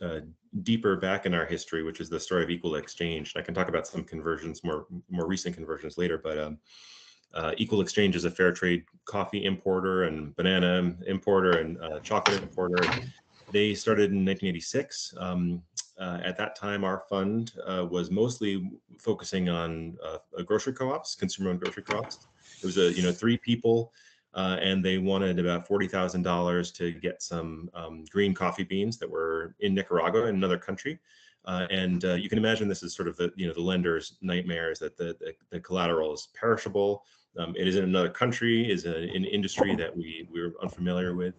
deeper back in our history, which is the story of Equal Exchange. I can talk about some conversions, more recent conversions later, but Equal Exchange is a fair trade coffee importer and banana importer and chocolate importer. They started in 1986. At that time, our fund was mostly focusing on grocery co-ops, consumer-owned grocery co-ops. It was 3 people. And they wanted about $40,000 to get some green coffee beans that were in Nicaragua, in another country. And you can imagine this is sort of the lender's nightmare, is that the collateral is perishable. It is in another country, is an industry that we were unfamiliar with,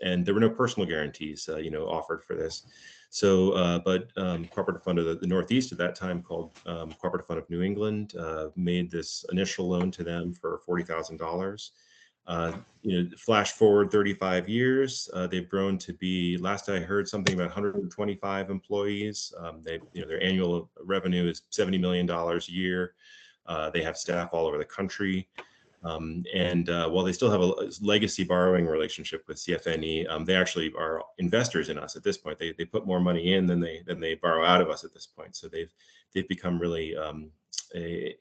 and there were no personal guarantees, offered for this. So, but Cooperative Fund of the Northeast at that time, called Cooperative Fund of New England, made this initial loan to them for $40,000. Flash forward 35 years, they've grown to be, last I heard, something about 125 employees. Their annual revenue is $70 million a year. They have staff all over the country. While they still have a legacy borrowing relationship with CFNE, they actually are investors in us at this point. They put more money in than they borrow out of us at this point. So they've become really an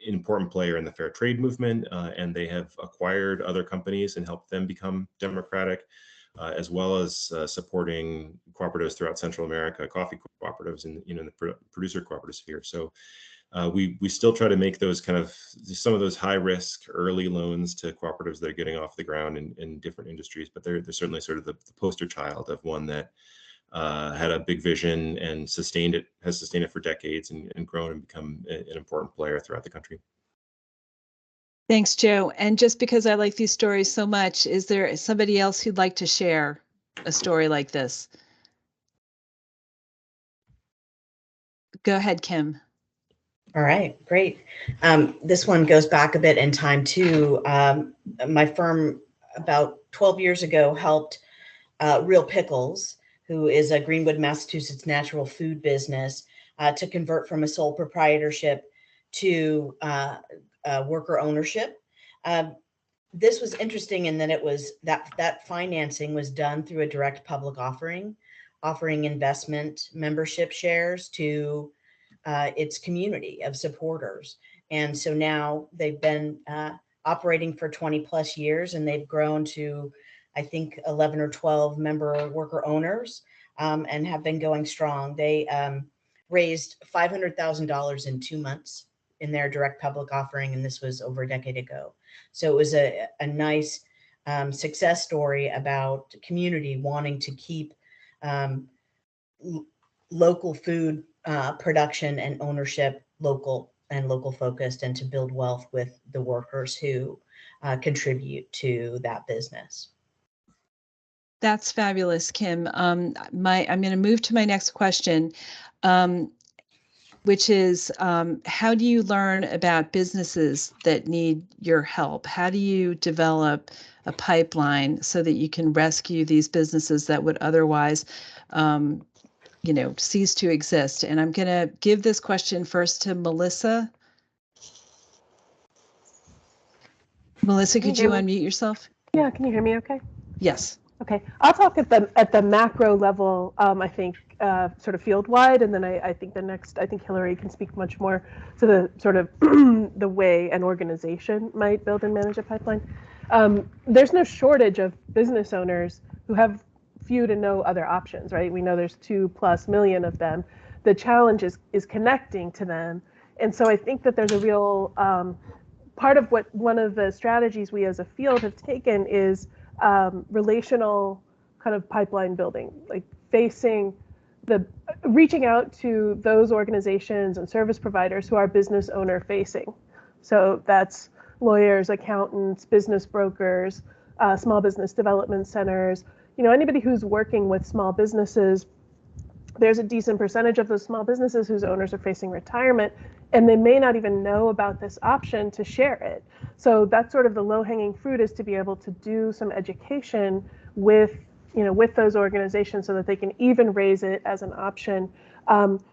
important player in the fair trade movement, and they have acquired other companies and helped them become democratic, as well as supporting cooperatives throughout Central America, coffee cooperatives in the producer cooperative sphere. So. We still try to make those kind of some of those high risk early loans to cooperatives that are getting off the ground in different industries, but they're certainly sort of the poster child of one that had a big vision and has sustained it for decades and grown and become an important player throughout the country. Thanks, Joe. And just because I like these stories so much, is there somebody else who'd like to share a story like this? Go ahead, Kim. All right, great. This one goes back a bit in time too. My firm about 12 years ago helped Real Pickles, who is a Greenwood, Massachusetts natural food business, to convert from a sole proprietorship to worker ownership. This was interesting in that it was that financing was done through a direct public offering investment membership shares to its community of supporters. And so now they've been operating for 20 plus years, and they've grown to, I think, 11 or 12 member worker owners, and have been going strong. They raised $500,000 in 2 months in their direct public offering, and this was over a decade ago. So it was a nice success story about community wanting to keep local food production and ownership local focused, and to build wealth with the workers who contribute to that business. That's fabulous, Kim. I'm going to move to my next question, which is, how do you learn about businesses that need your help? How do you develop a pipeline so that you can rescue these businesses that would otherwise cease to exist? And I'm going to give this question first to Melissa. Melissa, could you unmute yourself? Yeah, can you hear me okay? Yes. Okay, I'll talk at the macro level, I think sort of field wide, and then I think Hillary can speak much more to the sort of the way an organization might build and manage a pipeline. There's no shortage of business owners who have few to no other options, right? We know there's 2+ million of them. The challenge is connecting to them. And so I think that there's a real part of what one of the strategies we as a field have taken is relational kind of pipeline building, like reaching out to those organizations and service providers who are business owner facing. So that's lawyers, accountants, business brokers, small business development centers, anybody who's working with small businesses. There's a decent percentage of those small businesses whose owners are facing retirement, and they may not even know about this option to share it. So that's sort of the low-hanging fruit, is to be able to do some education with those organizations so that they can even raise it as an option.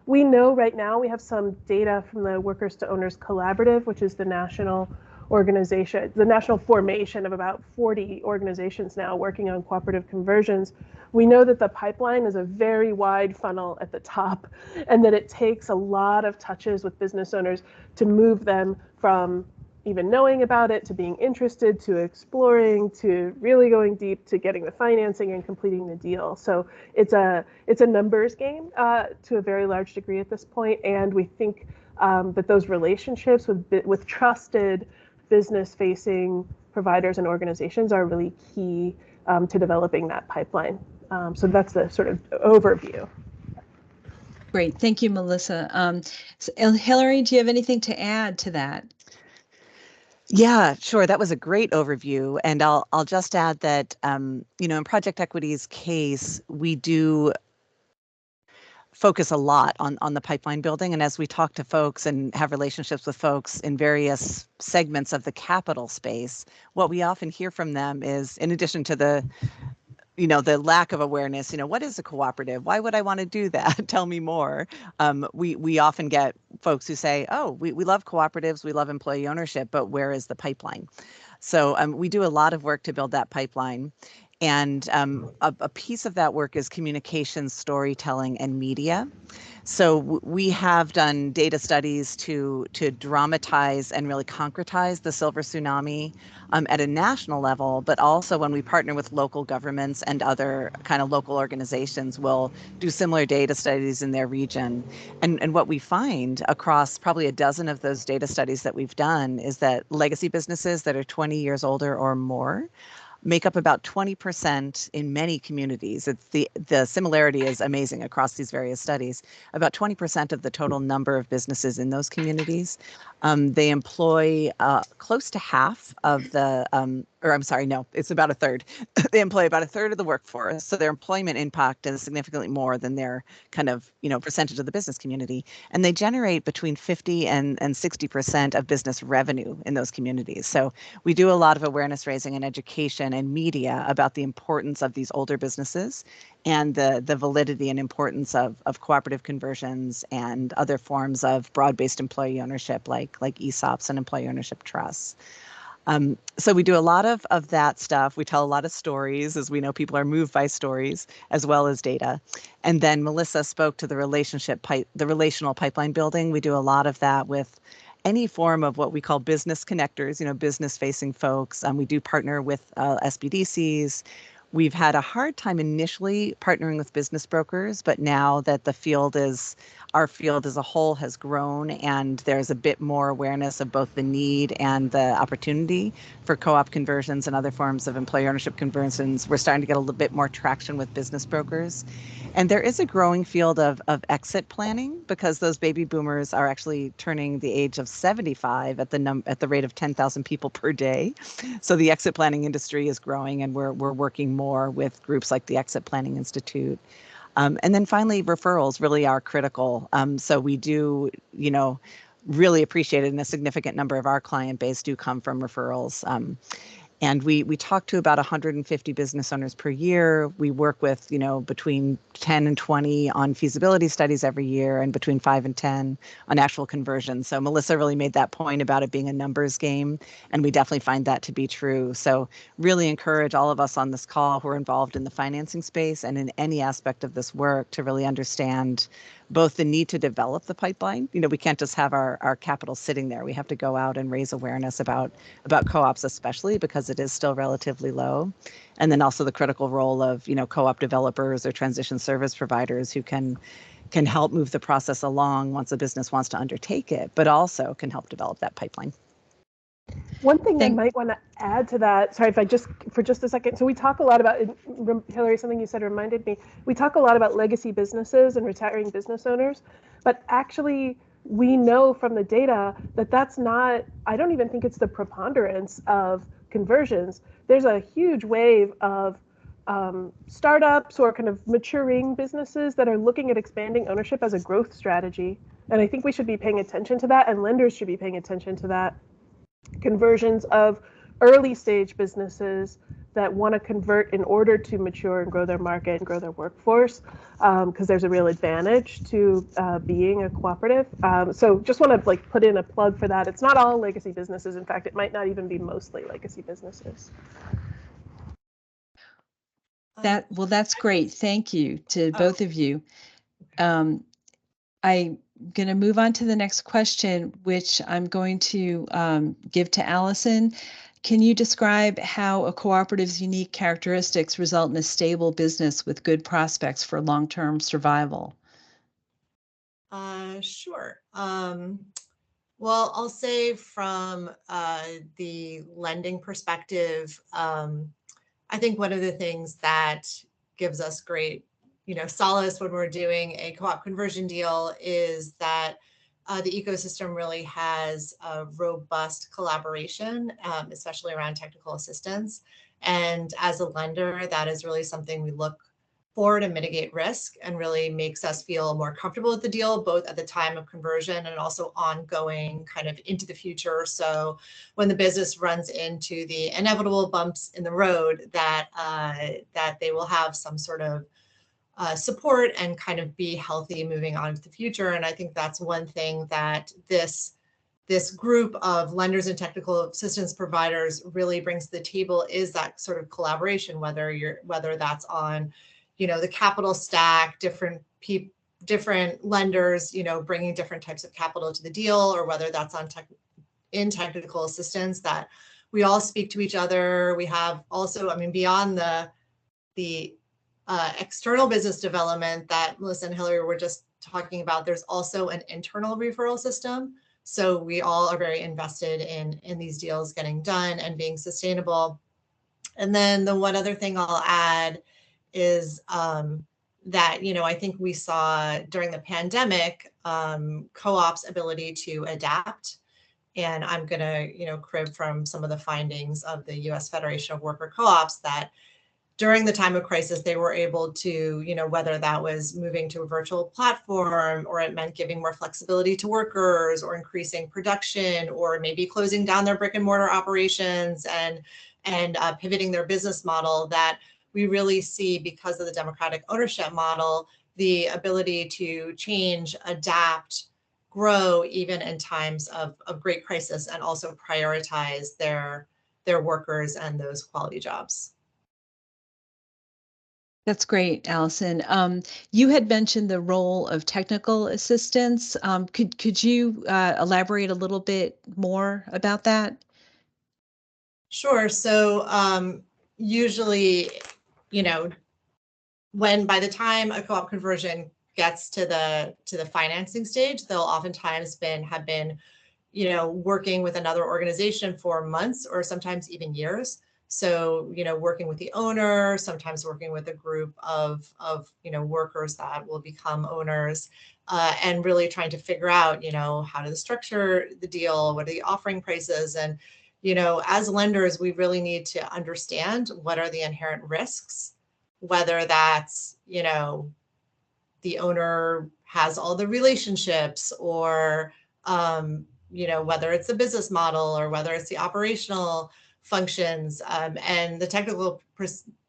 We know right now we have some data from the Workers to Owners Collaborative, which is the national organization, the national formation of about 40 organizations now working on cooperative conversions. We know that the pipeline is a very wide funnel at the top, and that it takes a lot of touches with business owners to move them from even knowing about it to being interested to exploring to really going deep to getting the financing and completing the deal. So it's a numbers game to a very large degree at this point, and we think that those relationships with trusted business-facing providers and organizations are really key to developing that pipeline. So that's the sort of overview. Great, thank you, Melissa. Hillary, do you have anything to add to that? Yeah, sure. That was a great overview. And I'll just add that, in Project Equity's case, we do focus a lot on the pipeline building. And as we talk to folks and have relationships with folks in various segments of the capital space, what we often hear from them is, in addition to the lack of awareness, what is a cooperative? Why would I want to do that? Tell me more. We often get folks who say, oh, we love cooperatives, we love employee ownership, but where is the pipeline? So we do a lot of work to build that pipeline. And a piece of that work is communications, storytelling, and media. So we have done data studies to dramatize and really concretize the silver tsunami at a national level, but also when we partner with local governments and other kind of local organizations, we'll do similar data studies in their region. And what we find across probably a dozen of those data studies that we've done is that legacy businesses that are 20 years older or more make up about 20% in many communities. It's the similarity is amazing across these various studies. About 20% of the total number of businesses in those communities. They employ close to half of the, or I'm sorry, no, it's about a third. They employ about a third of the workforce. So their employment impact is significantly more than their kind of, percentage of the business community. And they generate between 50 and 60% of business revenue in those communities. So we do a lot of awareness raising and education and media about the importance of these older businesses and the validity and importance of cooperative conversions and other forms of broad-based employee ownership like ESOPs and employee ownership trusts. So we do a lot of that stuff. We tell a lot of stories, as we know people are moved by stories as well as data. And then Melissa spoke to the relational pipeline building. We do a lot of that with any form of what we call business connectors, business facing folks. We do partner with SBDCs. We've had a hard time initially partnering with business brokers, but now that our field as a whole has grown and there's a bit more awareness of both the need and the opportunity for co-op conversions and other forms of employee ownership conversions, we're starting to get a little bit more traction with business brokers. And there is a growing field of exit planning because those baby boomers are actually turning the age of 75 at the rate of 10,000 people per day. So the exit planning industry is growing, and we're working more with groups like the Exit Planning Institute. And then finally, referrals really are critical. So we do, really appreciate it, and a significant number of our client base do come from referrals. And we talk to about 150 business owners per year. We work with, between 10 and 20 on feasibility studies every year, and between 5 and 10 on actual conversions. So Melissa really made that point about it being a numbers game, and we definitely find that to be true. So really encourage all of us on this call who are involved in the financing space and in any aspect of this work to really understand both the need to develop the pipeline. We can't just have our capital sitting there. We have to go out and raise awareness about co-ops, especially because it is still relatively low. And then also the critical role of, co-op developers or transition service providers who can help move the process along once a business wants to undertake it, but also can help develop that pipeline. One thing I might want to add to that, sorry if I for just a second. So we talk a lot about, Hillary, something you said reminded me, we talk a lot about legacy businesses and retiring business owners, but actually we know from the data that that's not, I don't even think it's the preponderance of conversions. There's a huge wave of startups or kind of maturing businesses that are looking at expanding ownership as a growth strategy. And I think we should be paying attention to that, and lenders should be paying attention to that. Conversions of early stage businesses that want to convert in order to mature and grow their market and grow their workforce, because there's a real advantage to being a cooperative. So just want to put in a plug for that. It's not all legacy businesses. In fact, it might not even be mostly legacy businesses. That's great. Thank you to both of you. I'm going to move on to the next question, which I'm going to give to Allison. Can you describe how a cooperative's unique characteristics result in a stable business with good prospects for long-term survival? Sure. Well, I'll say from the lending perspective, I think one of the things that gives us great solace when we're doing a co-op conversion deal is that the ecosystem really has a robust collaboration, especially around technical assistance. And as a lender, that is really something we look for to mitigate risk and really makes us feel more comfortable with the deal, both at the time of conversion and also ongoing kind of into the future. So when the business runs into the inevitable bumps in the road, that they will have some sort of support and kind of be healthy moving on to the future. And I think that's one thing that this group of lenders and technical assistance providers really brings to the table, is that sort of collaboration, whether that's on the capital stack, different lenders, bringing different types of capital to the deal, or whether that's on technical assistance, that we all speak to each other. We have also, beyond the external business development that Melissa and Hillary were just talking about, there's also an internal referral system. So we all are very invested in these deals getting done and being sustainable. And then the one other thing I'll add is that, I think we saw during the pandemic, co-ops' ability to adapt. And I'm going to, crib from some of the findings of the U.S. Federation of Worker Co-ops that during the time of crisis, they were able to, whether that was moving to a virtual platform, or it meant giving more flexibility to workers, or increasing production, or maybe closing down their brick and mortar operations and pivoting their business model, that we really see, because of the democratic ownership model, the ability to change, adapt, grow even in times of great crisis, and also prioritize their workers and those quality jobs. That's great, Allison. You had mentioned the role of technical assistance. Could you elaborate a little bit more about that? Sure. So usually, when by the time a co-op conversion gets to the financing stage, they'll oftentimes have been working with another organization for months, or sometimes even years. So, working with the owner, sometimes working with a group of workers that will become owners, and really trying to figure out, how to structure the deal, what are the offering prices. And, as lenders, we really need to understand what are the inherent risks, whether that's, the owner has all the relationships, or, whether it's the business model, or whether it's the operational functions, and the technical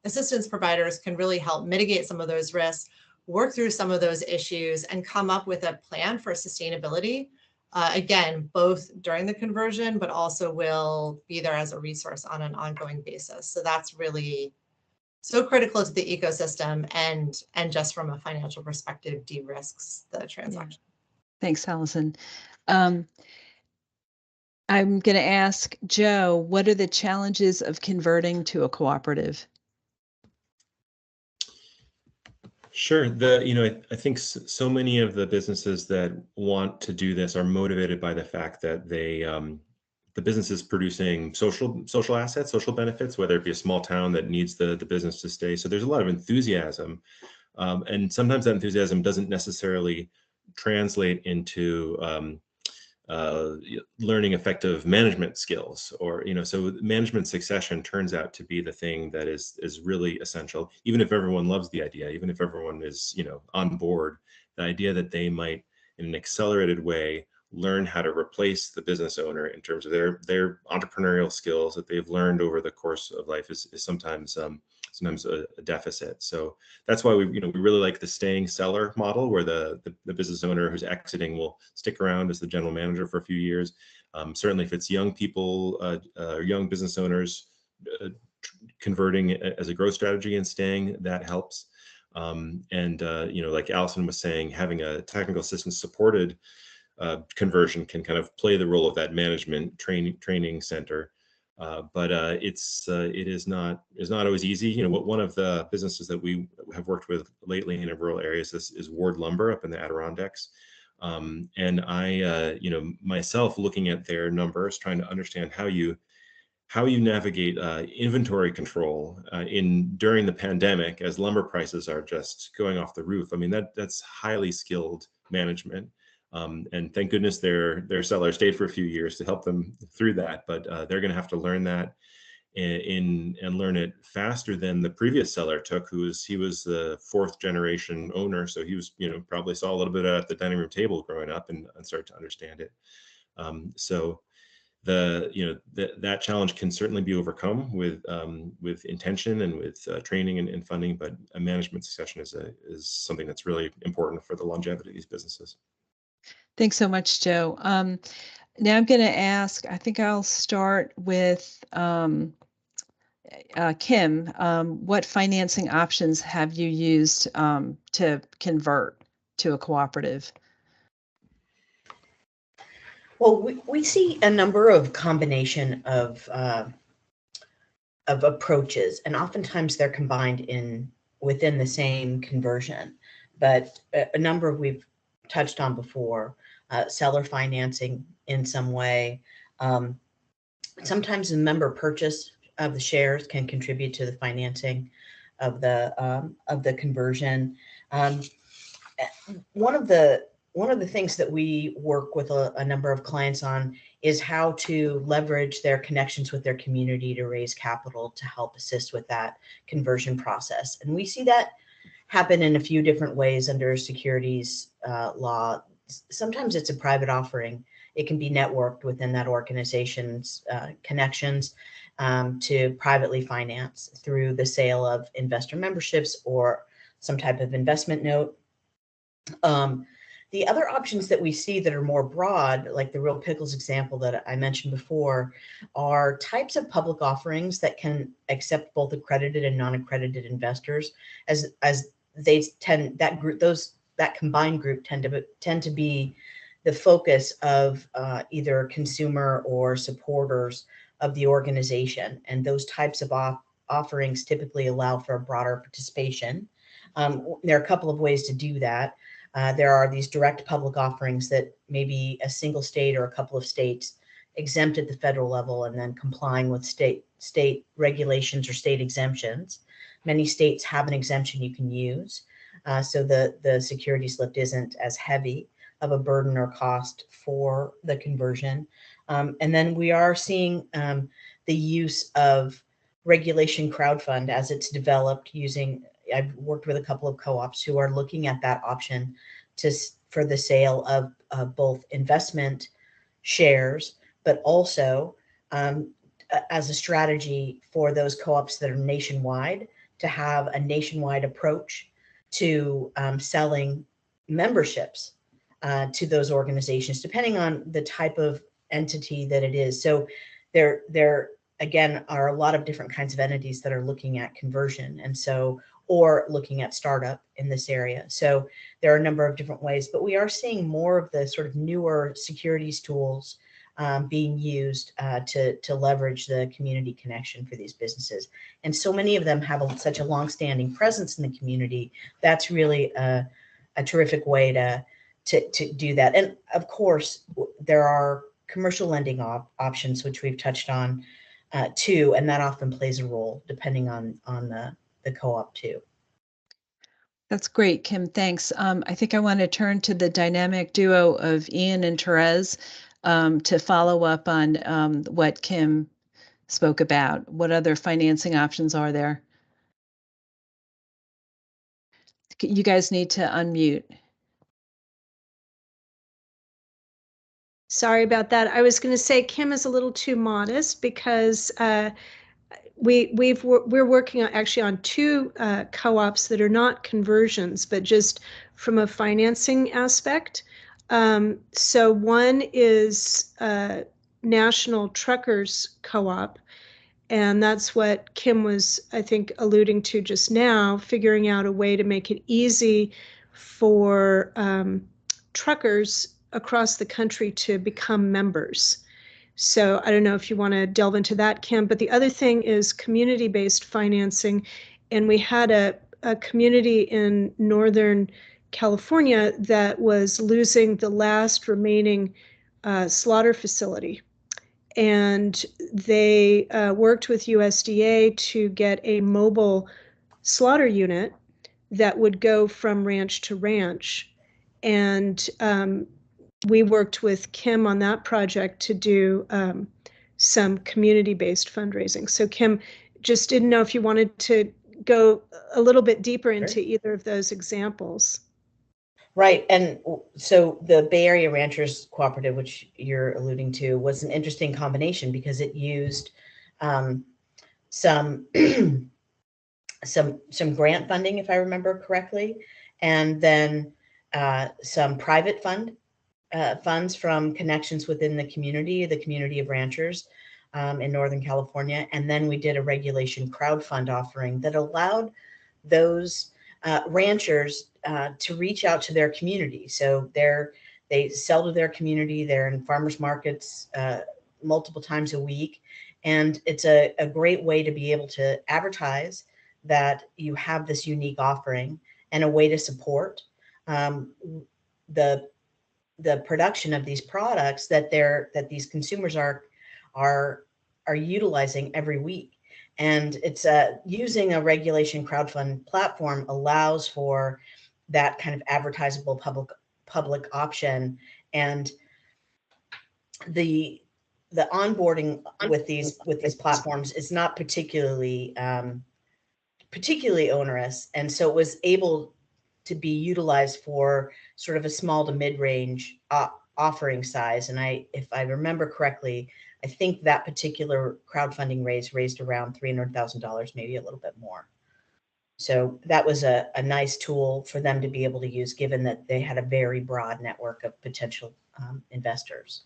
assistance providers can really help mitigate some of those risks, work through some of those issues, and come up with a plan for sustainability. Again, both during the conversion, but also will be there as a resource on an ongoing basis. So that's really so critical to the ecosystem, and just from a financial perspective, de-risks the transaction. Yeah. Thanks, Allison. I'm going to ask Joe, what are the challenges of converting to a cooperative? Sure. I think so many of the businesses that want to do this are motivated by the fact that the business is producing social assets, social benefits, whether it be a small town that needs the business to stay. So there's a lot of enthusiasm, and sometimes that enthusiasm doesn't necessarily translate into learning effective management skills, or so management succession turns out to be the thing that is really essential. Even if everyone loves the idea, even if everyone is on board, the idea that they might, in an accelerated way, learn how to replace the business owner in terms of their entrepreneurial skills that they've learned over the course of life is sometimes a deficit. So that's why we really like the staying seller model, where the business owner who's exiting will stick around as the general manager for a few years. Certainly, if it's young people, young business owners converting as a growth strategy and staying, that helps. Like Allison was saying, having a technical assistance supported conversion can kind of play the role of that management training center. But it is not always easy. One of the businesses that we have worked with lately in rural areas is Ward Lumber up in the Adirondacks. And I, myself, looking at their numbers, trying to understand how you navigate inventory control during the pandemic, as lumber prices are just going off the roof. I mean, that's highly skilled management. And thank goodness their seller stayed for a few years to help them through that. But they're going to have to learn that and learn it faster than the previous seller took, he was the fourth generation owner. So he was, probably saw a little bit at the dining room table growing up and started to understand it. So that challenge can certainly be overcome with intention and with training and funding. But a management succession is something that's really important for the longevity of these businesses. Thanks so much, Joe. Now I'm going to ask, I think I'll start with Kim. What financing options have you used to convert to a cooperative? Well, we see a number of combination of approaches, and oftentimes they're combined within the same conversion. But a number we've touched on before, seller financing in some way, sometimes a member purchase of the shares can contribute to the financing of the conversion. One of the things that we work with a number of clients on is how to leverage their connections with their community to raise capital to help assist with that conversion process. And we see that happen in a few different ways under securities law. Sometimes it's a private offering. It can be networked within that organization's connections to privately finance through the sale of investor memberships or some type of investment note. The other options that we see that are more broad, like the Real Pickles example that I mentioned before, are types of public offerings that can accept both accredited and non-accredited investors, as they tend that combined group tend to be the focus of either consumer or supporters of the organization, and those types of offerings typically allow for a broader participation. There are a couple of ways to do that. There are these direct public offerings that maybe a single state or a couple of states exempt at the federal level and then complying with state regulations or state exemptions. Many states have an exemption you can use, so the securities lift isn't as heavy of a burden or cost for the conversion. And then we are seeing the use of regulation crowdfund as it's developed using. I've worked with a couple of co-ops who are looking at that option for the sale of both investment shares, but also as a strategy for those co-ops that are nationwide to have a nationwide approach to selling memberships to those organizations, depending on the type of entity that it is. So there again are a lot of different kinds of entities that are looking at conversion, and so or looking at startup in this area. So there are a number of different ways, but we are seeing more of the sort of newer securities tools being used to leverage the community connection for these businesses. And so many of them have such a long-standing presence in the community. That's really a terrific way to do that. And of course, there are commercial lending options, which we've touched on too, and that often plays a role depending on the co-op too. That's great, Kim. Thanks. I think I want to turn to the dynamic duo of Ian and Therese to follow up on what Kim spoke about. What other financing options are there? You guys need to unmute. Sorry about that. I was going to say Kim is a little too modest because we're working actually on two co-ops that are not conversions, but just from a financing aspect. So one is National Truckers Co-op, and that's what Kim was, I think, alluding to just now, figuring out a way to make it easy for truckers across the country to become members. So I don't know if you want to delve into that, Kim, but the other thing is community-based financing. And we had a community in Northern California that was losing the last remaining slaughter facility. And they worked with USDA to get a mobile slaughter unit that would go from ranch to ranch. And we worked with Kim on that project to do some community-based fundraising. So Kim, just didn't know if you wanted to go a little bit deeper into either of those examples. Right. And so the Bay Area Ranchers Cooperative, which you're alluding to, was an interesting combination because it used some grant funding, if I remember correctly, and then some private funds from connections within the community of ranchers in Northern California. And then we did a regulation crowdfund offering that allowed those ranchers to reach out to their community. So they sell to their community. They're in farmers markets multiple times a week. And it's a great way to be able to advertise that you have this unique offering and a way to support the production of these products that these consumers are utilizing every week. And it's using a regulation crowdfund platform allows for that kind of advertisable public option. And the onboarding with these platforms is not particularly onerous, and so it was able to be utilized for sort of a small to mid-range offering size. And if I remember correctly, I think that particular crowdfunding raised around $300,000, maybe a little bit more. So that was a nice tool for them to be able to use, given that they had a very broad network of potential investors.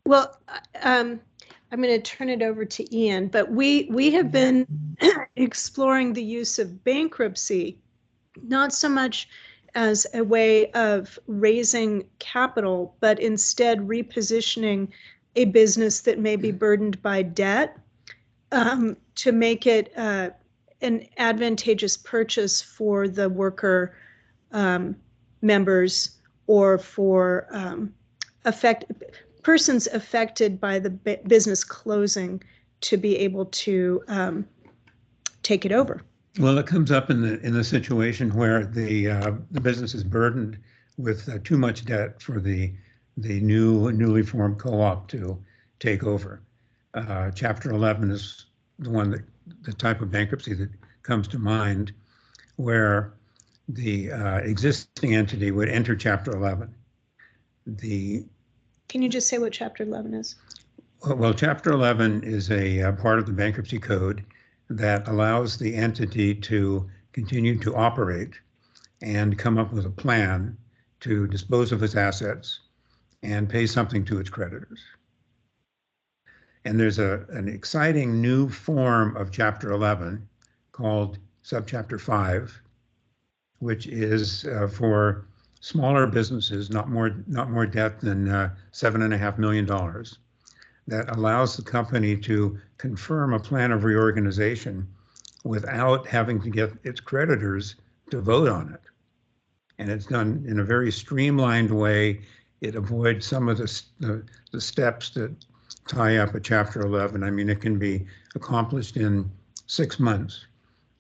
Well, I'm going to turn it over to Ian, but we have been exploring the use of bankruptcy, not so much as a way of raising capital, but instead repositioning a business that may be burdened by debt to make it an advantageous purchase for the worker members or for persons affected by the business closing to be able to take it over. Well, it comes up in the situation where the business is burdened with too much debt for the newly formed co-op to take over. Chapter 11 is the type of bankruptcy that comes to mind, where the existing entity would enter Chapter 11. Can you just say what Chapter 11 is? Well, Chapter 11 is a part of the bankruptcy code that allows the entity to continue to operate and come up with a plan to dispose of its assets and pay something to its creditors. And there's an exciting new form of Chapter 11 called Subchapter 5, which is for smaller businesses, not more debt than $7.5 million, that allows the company to confirm a plan of reorganization without having to get its creditors to vote on it. And it's done in a very streamlined way. It avoids some of the steps that tie up a Chapter 11. I mean, it can be accomplished in 6 months.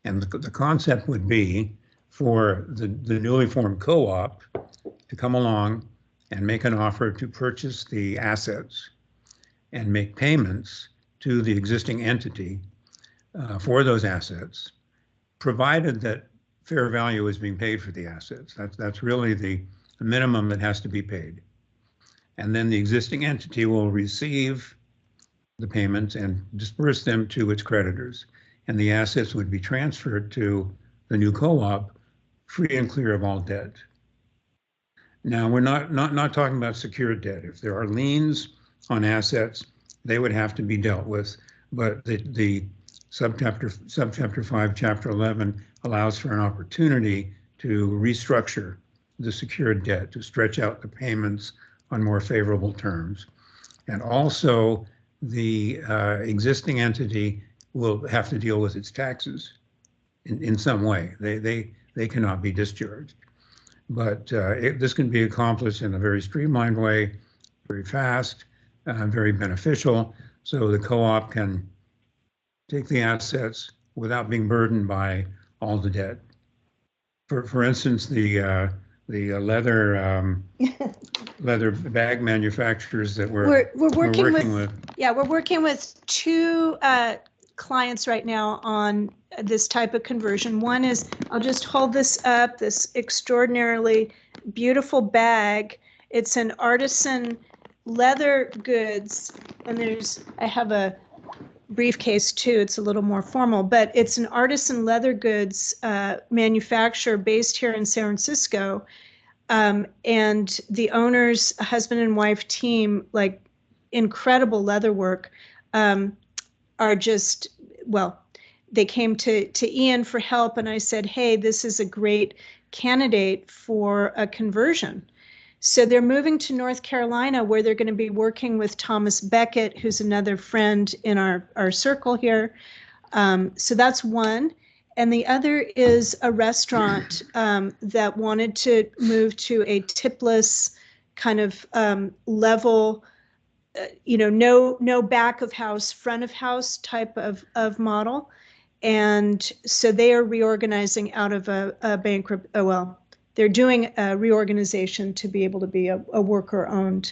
And the concept would be for the newly formed co-op to come along and make an offer to purchase the assets and make payments to the existing entity for those assets, provided that fair value is being paid for the assets. That's really the minimum that has to be paid. And then the existing entity will receive the payments and disperse them to its creditors. And the assets would be transferred to the new co-op, free and clear of all debt. Now, we're not talking about secured debt. If there are liens on assets, they would have to be dealt with. But the subchapter 5, Chapter 11 allows for an opportunity to restructure the secured debt, to stretch out the payments on more favorable terms. And also, the existing entity will have to deal with its taxes in some way. They cannot be discharged. But this can be accomplished in a very streamlined way, very fast, very beneficial, so the co-op can take the assets without being burdened by all the debt. For instance, the leather leather bag manufacturers that we're working with. Yeah, we're working with two clients right now on this type of conversion. One is, I'll just hold this up, this extraordinarily beautiful bag. It's an artisan leather goods, and I have a briefcase too. It's a little more formal, but it's an artisan leather goods manufacturer based here in San Francisco. And the owners, husband and wife team, like incredible leather work, are just, well, they came to Ian for help, and I said, hey, this is a great candidate for a conversion. So they're moving to North Carolina, where they're going to be working with Thomas Beckett, who's another friend in our circle here. So that's one. And the other is a restaurant that wanted to move to a tipless kind of level no back of house, front of house type of model. And so they are reorganizing out of a bankrupt, well, they're doing a reorganization to be able to be a worker-owned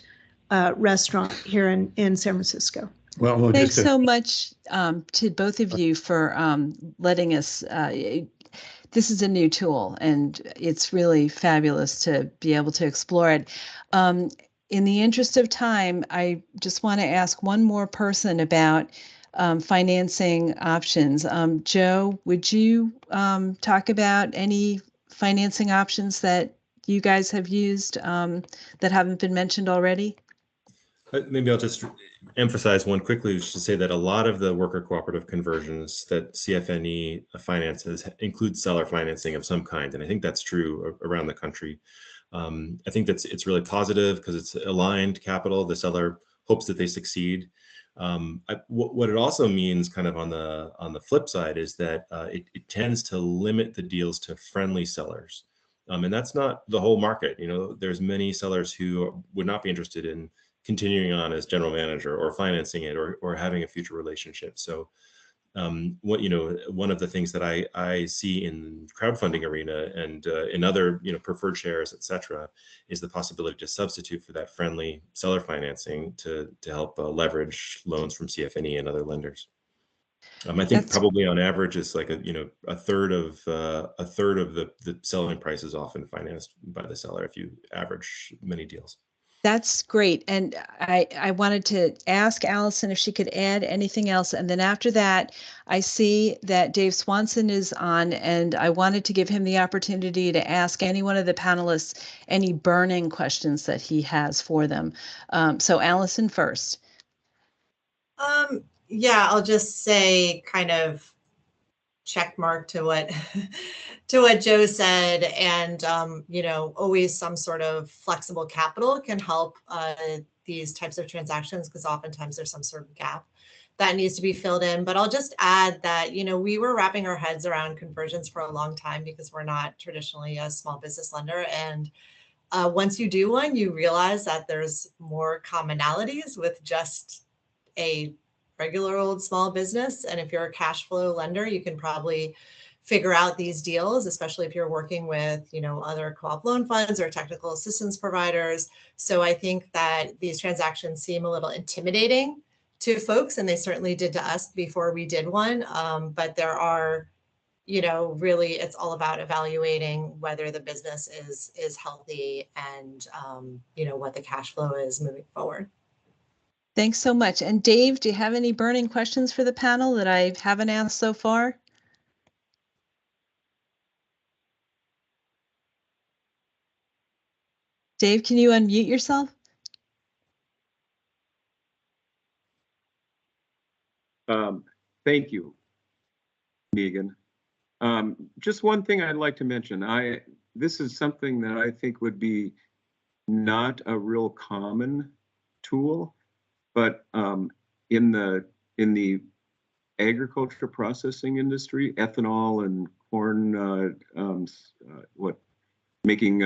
restaurant here in San Francisco. Well, Thanks so much to both of you for letting us. This is a new tool, and it's really fabulous to be able to explore it. In the interest of time, I just want to ask one more person about financing options. Joe, would you talk about any financing options that you guys have used that haven't been mentioned already? Maybe I'll just emphasize one quickly, which is to say that a lot of the worker cooperative conversions that CFNE finances include seller financing of some kind. And I think that's true around the country. I think it's really positive because it's aligned capital. The seller hopes that they succeed. What it also means kind of on the flip side is that it tends to limit the deals to friendly sellers. And that's not the whole market. There's many sellers who would not be interested in continuing on as general manager or financing it or having a future relationship. So one of the things that I see in crowdfunding arena and in other preferred shares, et cetera, is the possibility to substitute for that friendly seller financing to help leverage loans from CFNE and other lenders. I think probably on average it's like a third of the selling price is often financed by the seller if you average many deals. That's great. And I wanted to ask Allison if she could add anything else. And then after that, I see that Dave Swanson is on, and I wanted to give him the opportunity to ask any one of the panelists any burning questions that he has for them. So Allison first. Yeah, I'll just say kind of check mark to what Joe said, and always some sort of flexible capital can help these types of transactions, because oftentimes there's some sort of gap that needs to be filled in. But I'll just add that we were wrapping our heads around conversions for a long time because we're not traditionally a small business lender, and once you do one, you realize that there's more commonalities with just a regular old small business. And if you're a cash flow lender, you can probably figure out these deals, especially if you're working with, other co-op loan funds or technical assistance providers. So I think that these transactions seem a little intimidating to folks, and they certainly did to us before we did one. But there are, really, it's all about evaluating whether the business is healthy and, what the cash flow is moving forward. Thanks so much. And Dave, do you have any burning questions for the panel that I haven't asked so far? Dave, can you unmute yourself? Thank you, Megan. Just one thing I'd like to mention. This is something that I think would be not a real common tool, but in the agriculture processing industry, ethanol and corn, making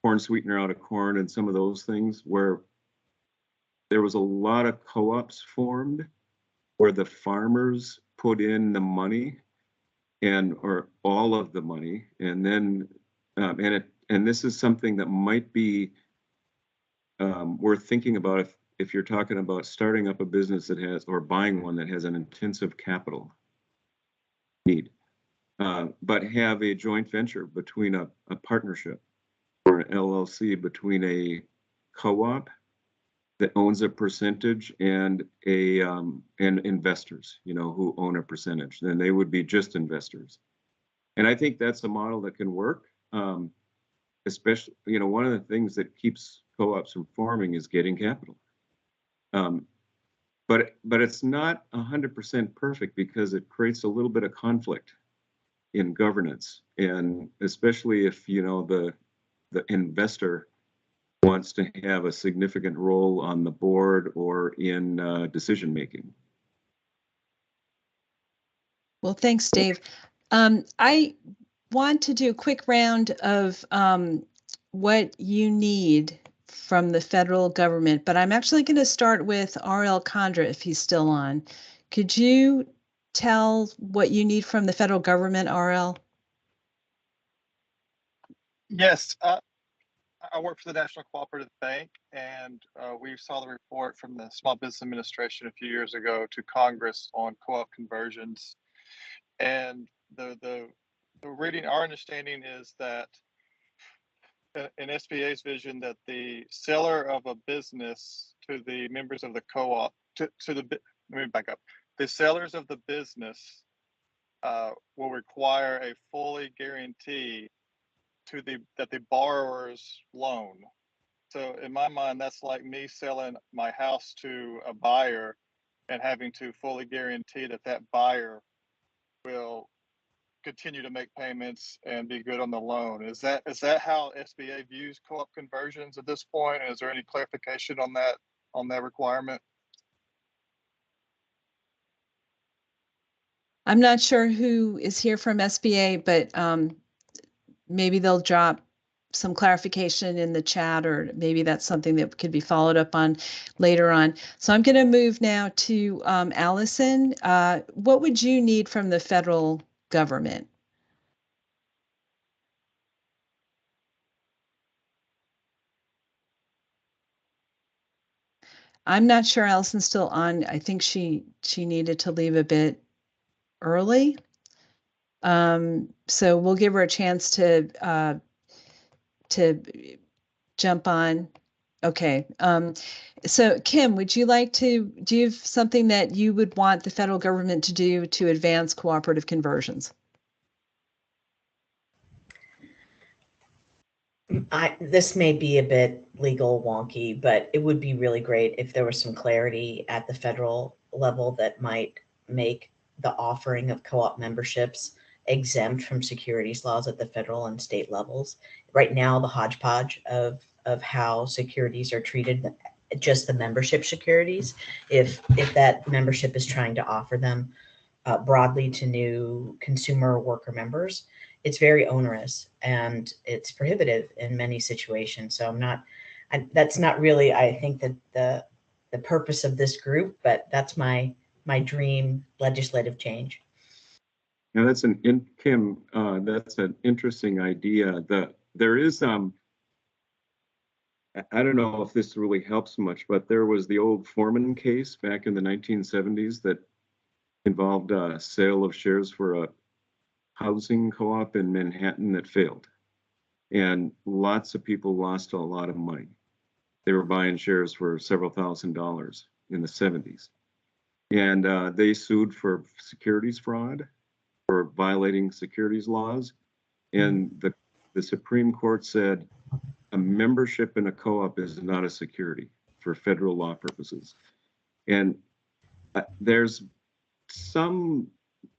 corn sweetener out of corn and some of those things, where there was a lot of co-ops formed where the farmers put in the money or all of the money, and then and this is something that might be worth thinking about if you're talking about starting up a business that has, or buying one that has an intensive capital need, but have a joint venture between a partnership or an LLC between a co-op that owns a percentage and and investors, who own a percentage. Then they would be just investors. And I think that's a model that can work. Especially, one of the things that keeps co-ops from forming is getting capital. But it's not 100% perfect because it creates a little bit of conflict in governance, and especially if the investor wants to have a significant role on the board or in decision making. Well, thanks, Dave. I want to do a quick round of what you need from the federal government, but I'm actually going to start with R.L. Condra if he's still on. Could you tell what you need from the federal government, R.L.? Yes, I work for the National Cooperative Bank, and we saw the report from the Small Business Administration a few years ago to Congress on co-op conversions. And the reading, our understanding is that in SBA's vision, that the seller of a business to the members of the co-op, let me back up. The sellers of the business will require a fully guarantee that the borrower's loan. So in my mind, that's like me selling my house to a buyer and having to fully guarantee that that buyer will continue to make payments and be good on the loan. Is that how SBA views co-op conversions at this point? Is there any clarification on that requirement? I'm not sure who is here from SBA, but maybe they'll drop some clarification in the chat, or maybe that's something that could be followed up on later on. So I'm going to move now to Allison. What would you need from the federal government? I'm not sure Allison's still on. I think she needed to leave a bit early. So we'll give her a chance to jump on. Okay. So Kim, would you like to, do you have something that you would want the federal government to do to advance cooperative conversions? This may be a bit legal wonky, but it would be really great if there was some clarity at the federal level that might make the offering of co-op memberships exempt from securities laws at the federal and state levels. Right now, the hodgepodge of how securities are treated, just the membership securities, if that membership is trying to offer them broadly to new consumer worker members, it's very onerous and it's prohibitive in many situations. So that's not really, I think, that the purpose of this group, but that's my dream legislative change. Now that's Kim, that's an interesting idea. There is I don't know if this really helps much, but there was the old Foreman case back in the 1970s that involved a sale of shares for a housing co-op in Manhattan that failed. And lots of people lost a lot of money. They were buying shares for several $1,000s in the 70s. And they sued for securities fraud, for violating securities laws. And the Supreme Court said a membership in a co-op is not a security for federal law purposes. And there's some,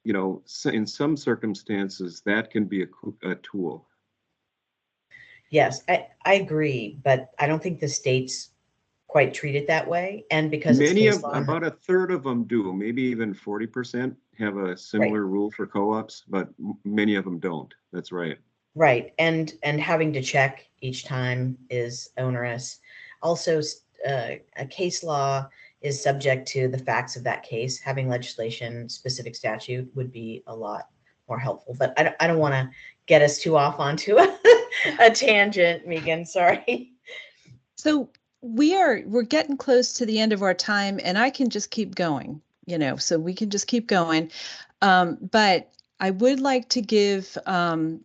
in some circumstances that can be a tool. Yes, I agree, but I don't think the states quite treat it that way. And because about a third of them do, maybe even 40% have a similar rule for co-ops, but many of them don't. That's right. Right, and having to check each time is onerous. Also, a case law is subject to the facts of that case. Having legislation, specific statute would be a lot more helpful. But I don't want to get us too off onto a tangent, Megan. Sorry. So we're getting close to the end of our time, and I can just keep going, so we can just keep going. But I would like to give, I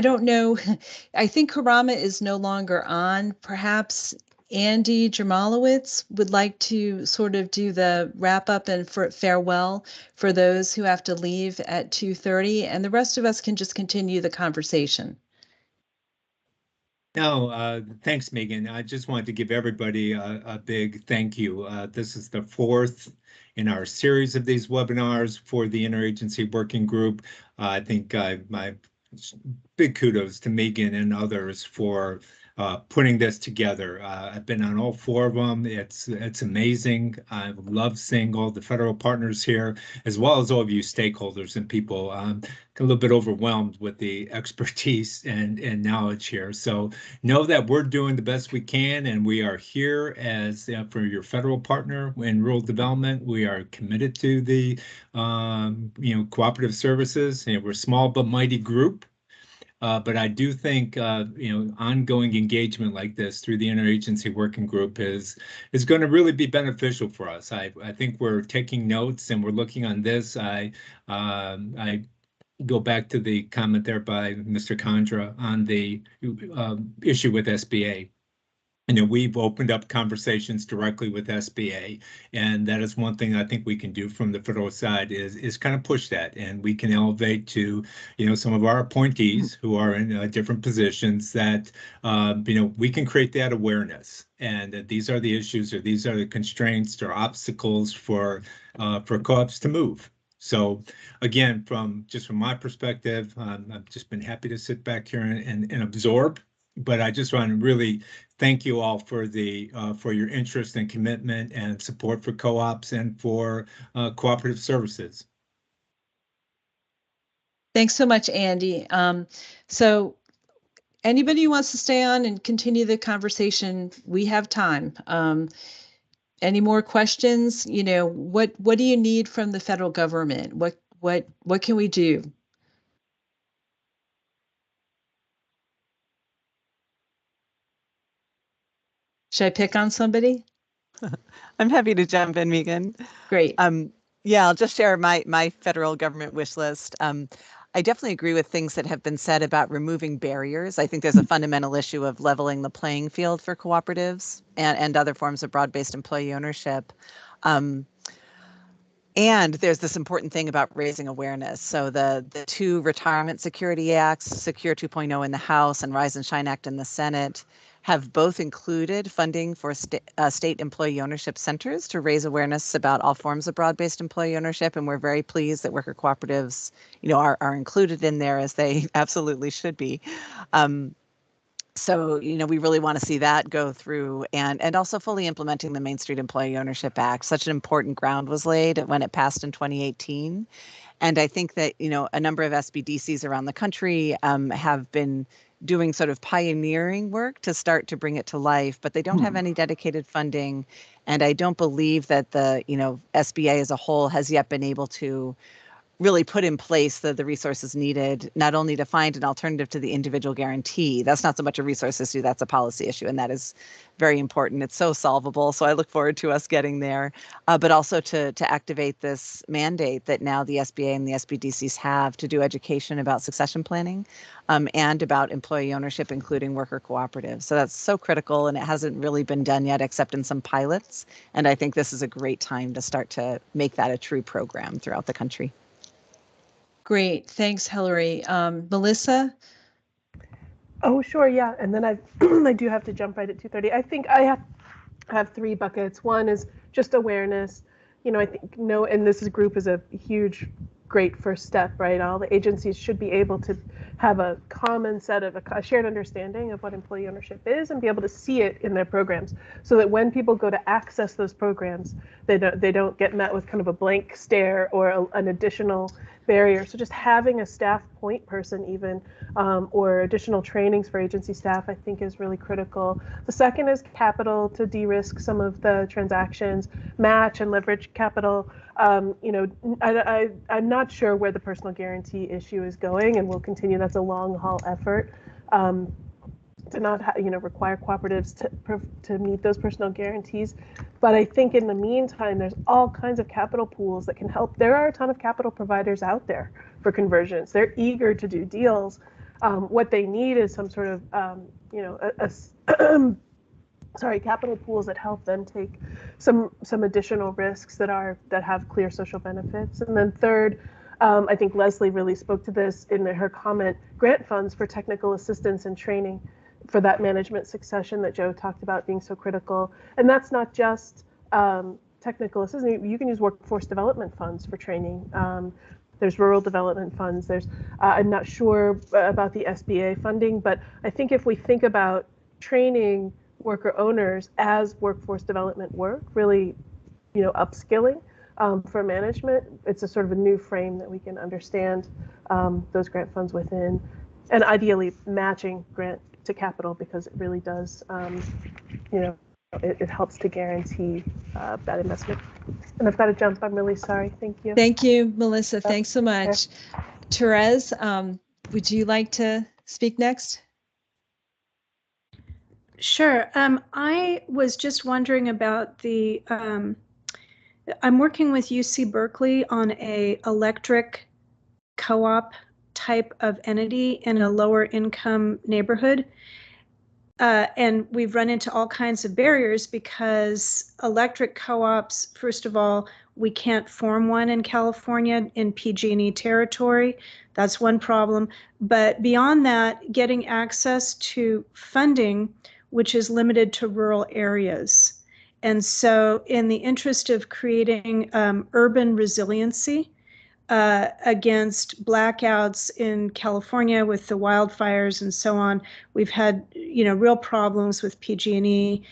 don't know, I think Karama is no longer on. Perhaps Andy Jamalowitz would like to sort of do the wrap up and farewell for those who have to leave at 2:30, and the rest of us can just continue the conversation. No, thanks, Megan. I just wanted to give everybody a big thank you. This is the fourth in our series of these webinars for the Interagency Working Group. I think I've big kudos to Megan and others for putting this together. I've been on all 4 of them. It's amazing. I love seeing all the federal partners here, as well as all of you stakeholders and people. A little bit overwhelmed with the expertise and knowledge here. So know that we're doing the best we can, and we are here as for your federal partner in rural development. We are committed to the cooperative services. We're a small but mighty group. But I do think ongoing engagement like this through the interagency working group is going to really be beneficial for us. I think we're taking notes and we're looking on this. I go back to the comment there by Mr. Condra on the issue with SBA. We've opened up conversations directly with SBA, and that is one thing I think we can do from the federal side is kind of push that, and we can elevate to, some of our appointees who are in different positions that, we can create that awareness, and that these are the issues, or these are the constraints or obstacles for co-ops to move. So again, from my perspective, I've just been happy to sit back here and absorb. But I just want to really thank you all for your interest and commitment and support for co-ops and for cooperative services. Thanks so much, Andy. So anybody who wants to stay on and continue the conversation, we have time. Any more questions? What do you need from the federal government? What can we do? Should I pick on somebody? I'm happy to jump in, Megan. Great. Yeah, I'll just share my federal government wish list. I definitely agree with things that have been said about removing barriers. I think there's a fundamental issue of leveling the playing field for cooperatives and other forms of broad-based employee ownership. And there's this important thing about raising awareness. So the 2 Retirement Security Acts, Secure 2.0 in the House and Rise and Shine Act in the Senate, have both included funding for state employee ownership centers to raise awareness about all forms of broad-based employee ownership. And we're very pleased that worker cooperatives, are included in there, as they absolutely should be. So, we really want to see that go through, and also fully implementing the Main Street Employee Ownership Act. Such an important ground was laid when it passed in 2018. And I think that, a number of SBDCs around the country have been doing sort of pioneering work to start to bring it to life, but they don't have any dedicated funding. And I don't believe that the, SBA as a whole has yet been able to really put in place the resources needed, not only to find an alternative to the individual guarantee. That's not so much a resource issue, that's a policy issue, and that is very important. It's so solvable, so I look forward to us getting there, but also to activate this mandate that now the SBA and the SBDCs have to do education about succession planning and about employee ownership, including worker cooperatives. So that's so critical, and it hasn't really been done yet except in some pilots, and I think this is a great time to start to make that a true program throughout the country. Great. Thanks, Hillary. Melissa? Oh, sure. Yeah. And then I do have to jump right at 2:30. I think I have 3 buckets. One is just awareness. I think and this group is a huge, great first step, right? All the agencies should be able to have a common set of a shared understanding of what employee ownership is and be able to see it in their programs, so that when people go to access those programs, they don't get met with kind of a blank stare or an additional barrier. So just having a staff point person even, or additional trainings for agency staff, I think is really critical. The second is capital to de-risk some of the transactions, match and leverage capital. I'm not sure where the personal guarantee issue is going, and we'll continue. That's a long haul effort. To not require cooperatives to meet those personal guarantees. But I think in the meantime, there's all kinds of capital pools that can help. There are a ton of capital providers out there for conversions. They're eager to do deals. What they need is some sort of capital pools that help them take some additional risks that have clear social benefits. And then third, I think Leslie really spoke to this in her comment, grant funds for technical assistance and training for that management succession that Joe talked about being so critical. And that's not just technical assistance. You can use workforce development funds for training. There's rural development funds. There's, I'm not sure about the SBA funding, but I think if we think about training worker owners as workforce development work, really, upskilling for management, it's a sort of a new frame that we can understand those grant funds within, and ideally matching grant to capital, because it really does, it helps to guarantee that investment. And I've got to jump. I'm really sorry. Thank you. Thank you, Melissa. Thanks so much. Therese, would you like to speak next? Sure. I was just wondering about the, I'm working with UC Berkeley on a electric co-op type of entity in a lower income neighborhood. And we've run into all kinds of barriers because electric co-ops, first of all, we can't form one in California in PG&E territory. That's one problem. But beyond that, getting access to funding, which is limited to rural areas. And so in the interest of creating urban resiliency, against blackouts in California with the wildfires and so on, we've had real problems with PG&E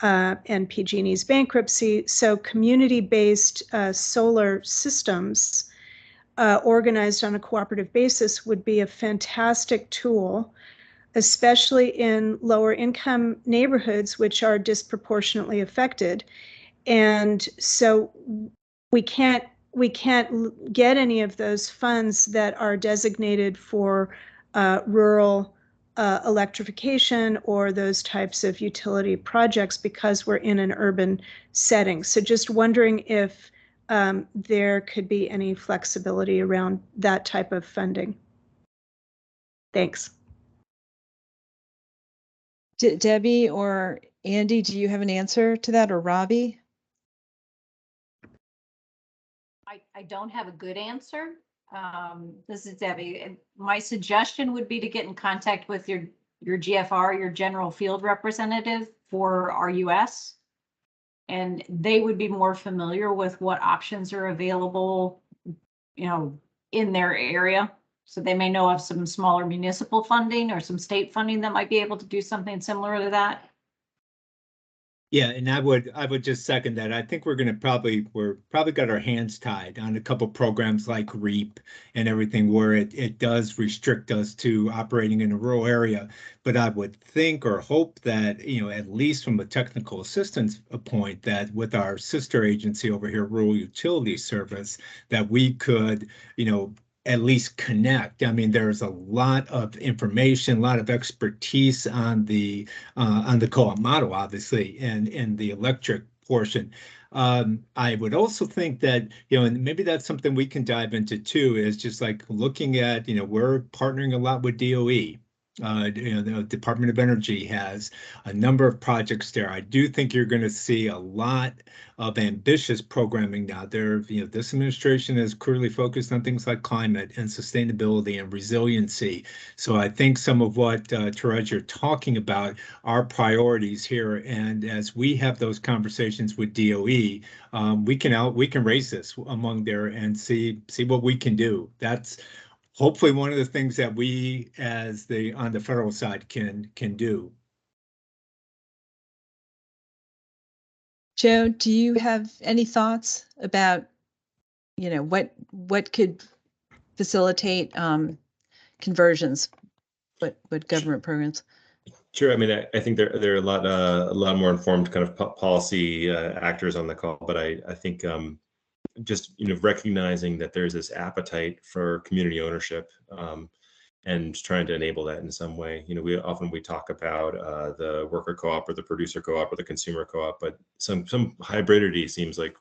and PG&E's bankruptcy. So community-based solar systems organized on a cooperative basis would be a fantastic tool, especially in lower income neighborhoods, which are disproportionately affected. And so we can't get any of those funds that are designated for rural electrification or those types of utility projects because we're in an urban setting. So just wondering if there could be any flexibility around that type of funding. Thanks. Debbie or Andy, do you have an answer to that, or Robbie? I don't have a good answer. This is Debbie. My suggestion would be to get in contact with your GFR, your general field representative for RUS, and they would be more familiar with what options are available, in their area. So they may know of some smaller municipal funding or some state funding that might be able to do something similar to that. Yeah, and I would just second that. I think we're probably got our hands tied on a couple programs like REAP and everything where it does restrict us to operating in a rural area. But I would think or hope that, at least from a technical assistance point, that with our sister agency over here, Rural Utility Service, that we could, at least connect. I mean, there's a lot of information, a lot of expertise on the co-op model, obviously, and in the electric portion. I would also think that, and maybe that's something we can dive into too, is just like looking at, we're partnering a lot with DOE. The Department of Energy has a number of projects there. I do think you're going to see a lot of ambitious programming now. This administration is clearly focused on things like climate and sustainability and resiliency. So I think some of what Therese, you're talking about are priorities here. And as we have those conversations with DOE, we can raise this among there and see what we can do. That's hopefully one of the things that we as on the federal side can do. Joe, do you have any thoughts about, what could facilitate conversions? What government programs? Sure. I mean, I think there are a lot more informed kind of policy actors on the call, but I think just recognizing that there's this appetite for community ownership and trying to enable that in some way. We talk about the worker co-op or the producer co-op or the consumer co-op, but some hybridity seems like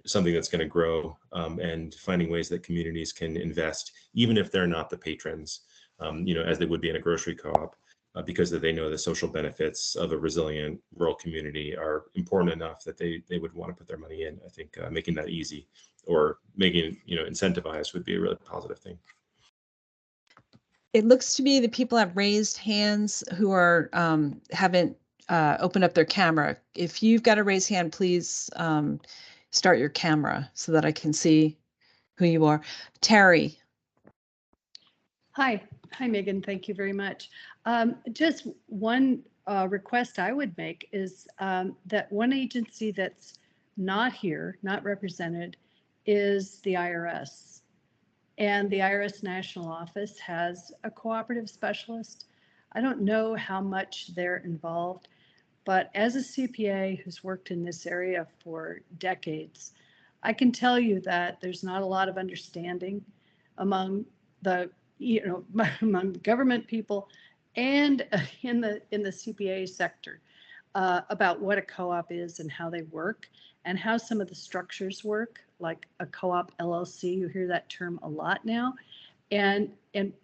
something that's going to grow, and finding ways that communities can invest, even if they're not the patrons, as they would be in a grocery co-op. Because they know the social benefits of a resilient rural community are important enough that they would want to put their money in. I think making that easy or making it incentivized would be a really positive thing. It looks to me that people have raised hands who are haven't opened up their camera. If you've got a raised hand, please start your camera so that I can see who you are. Terry. Hi, Megan. Thank you very much. Just one request I would make is that one agency that's not here, not represented, is the IRS. And the IRS National Office has a cooperative specialist. I don't know how much they're involved, but as a CPA who's worked in this area for decades, I can tell you that there's not a lot of understanding among the among government people and in the CPA sector about what a co-op is and how they work and how some of the structures work, like a co-op LLC. You hear that term a lot now. And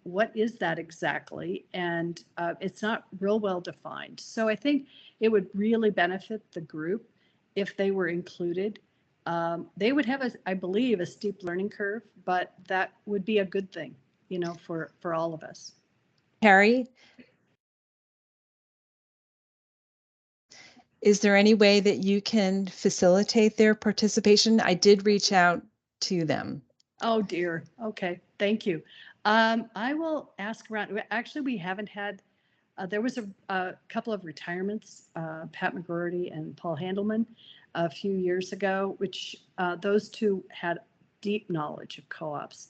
what is that exactly? And it's not real well defined. So I think it would really benefit the group if they were included. They would have, I believe, a steep learning curve, but that would be a good thing, for all of us. Carrie, is there any way that you can facilitate their participation? I did reach out to them. Oh dear. Okay. Thank you. I will ask around. Actually, we haven't had, there was a couple of retirements, Pat McGroarty and Paul Handelman a few years ago, which those two had deep knowledge of co-ops.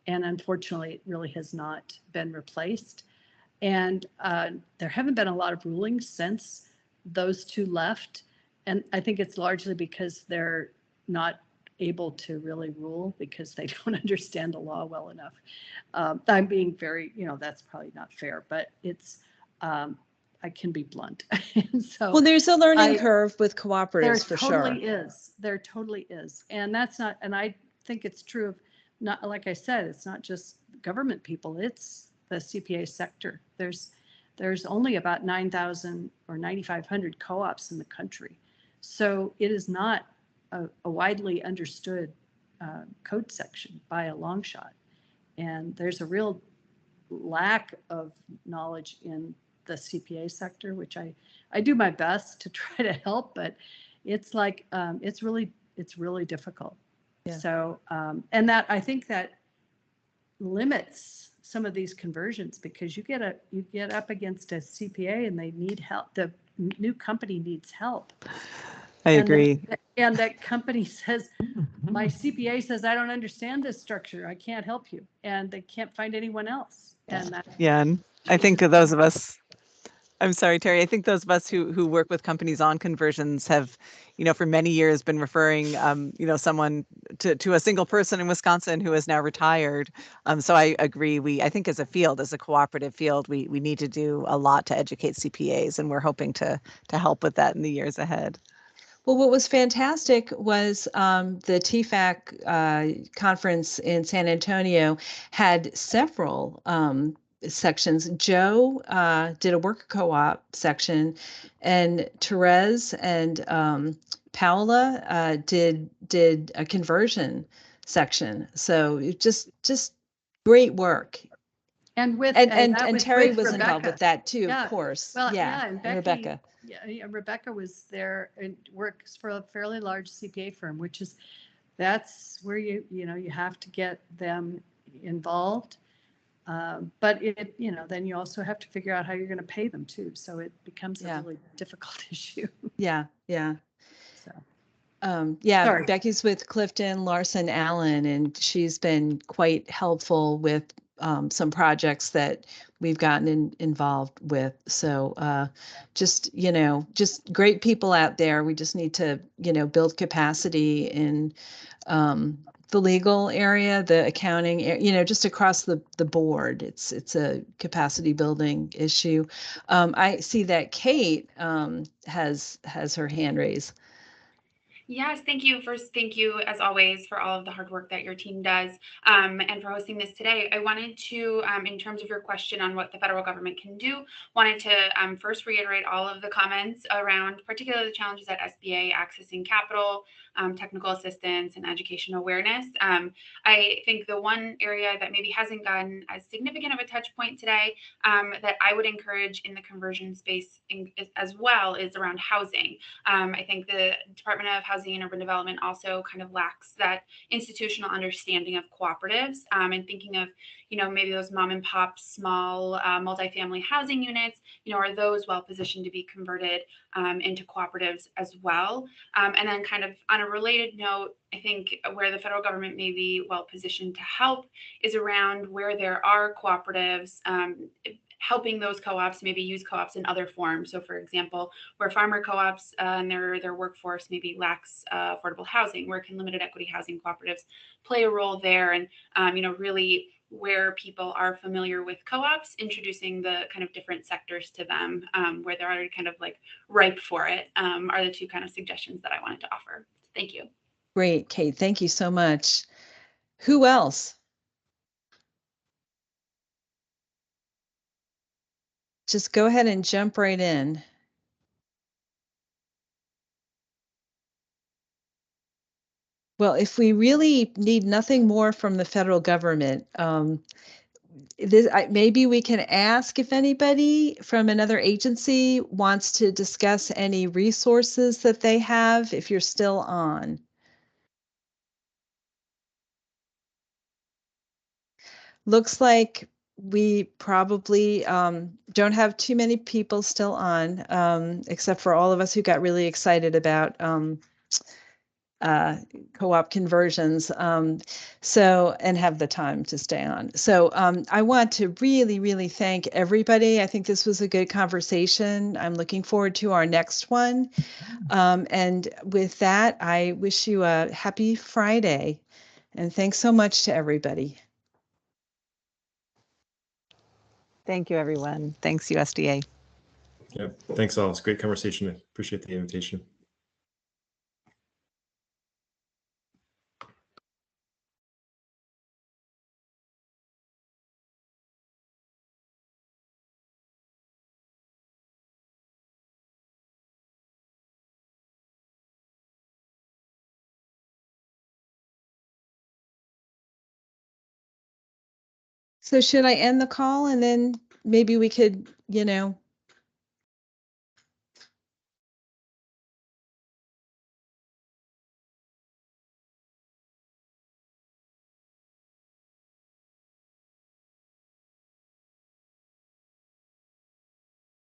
And unfortunately, it really has not been replaced. And there haven't been a lot of rulings since those two left. And I think it's largely because they're not able to really rule because they don't understand the law well enough. I'm being very, that's probably not fair, but it's, I can be blunt. So well, there's a learning curve with cooperatives for sure. There totally is. And that's not, and I think it's true of not, like I said, it's not just government people, it's the CPA sector. There's only about 9,000 or 9,500 co-ops in the country. So it is not a widely understood code section by a long shot. And there's a real lack of knowledge in the CPA sector, which I do my best to try to help, but it's like, it's really difficult. Yeah. So, and that, I think that limits some of these conversions because you get up against a CPA and they need help. The new company needs help. I agree. And that company says, my CPA says, I don't understand this structure. I can't help you. And they can't find anyone else. And that, yeah, and I think of those of us, I'm sorry, Terry, I think those of us who work with companies on conversions have, for many years been referring, someone to a single person in Wisconsin who is now retired. So I agree. I think as a field, as a cooperative field, we need to do a lot to educate CPAs, and we're hoping to help with that in the years ahead. Well, what was fantastic was the TFAC conference in San Antonio had several sections. Joe did a work co-op section, and Therese and Paola did a conversion section. So just great work. And Terry was involved with that too, yeah. of course. Well, yeah, and Rebecca. Yeah, Rebecca was there and works for a fairly large CPA firm, that's where you have to get them involved. But then you also have to figure out how you're going to pay them too. So it becomes a really difficult issue. Yeah. So. Sorry. Becky's with Clifton Larson Allen, and she's been quite helpful with some projects that we've gotten involved with. So just great people out there. We just need to, build capacity in the legal area, the accounting, just across the board. It's a capacity building issue. I see that Kate has her hand raised. Yes, thank you. First, thank you as always for all of the hard work that your team does and for hosting this today. I wanted to, in terms of your question on what the federal government can do, wanted to first reiterate all of the comments around particularly the challenges at SBA accessing capital, technical assistance, and education awareness. I think the one area that maybe hasn't gotten as significant of a touch point today that I would encourage in the conversion space as well is around housing. I think the Department of Housing housing and urban development also kind of lacks that institutional understanding of cooperatives, and thinking of, maybe those mom and pop small multifamily housing units, are those well positioned to be converted into cooperatives as well? And then kind of on a related note, I think where the federal government may be well positioned to help is around where there are cooperatives, helping those co-ops maybe use co-ops in other forms. So for example, where farmer co-ops and their workforce maybe lacks affordable housing, where can limited equity housing cooperatives play a role there? And, really where people are familiar with co-ops, introducing the kind of different sectors to them, where they're already kind of like ripe for it, are the two kind of suggestions that I wanted to offer. Thank you. Great, Kate. Thank you so much. Who else? Just go ahead and jump right in. Well, if we really need nothing more from the federal government, maybe we can ask if anybody from another agency wants to discuss any resources that they have, if you're still on. Looks like we probably don't have too many people still on, except for all of us who got really excited about co-op conversions, and have the time to stay on. So I want to really, really thank everybody. I think this was a good conversation. I'm looking forward to our next one. And with that, I wish you a happy Friday. And thanks so much to everybody. Thank you, everyone. Thanks, USDA. Yeah, thanks all. It's a great conversation. I appreciate the invitation. So should I end the call and then maybe we could,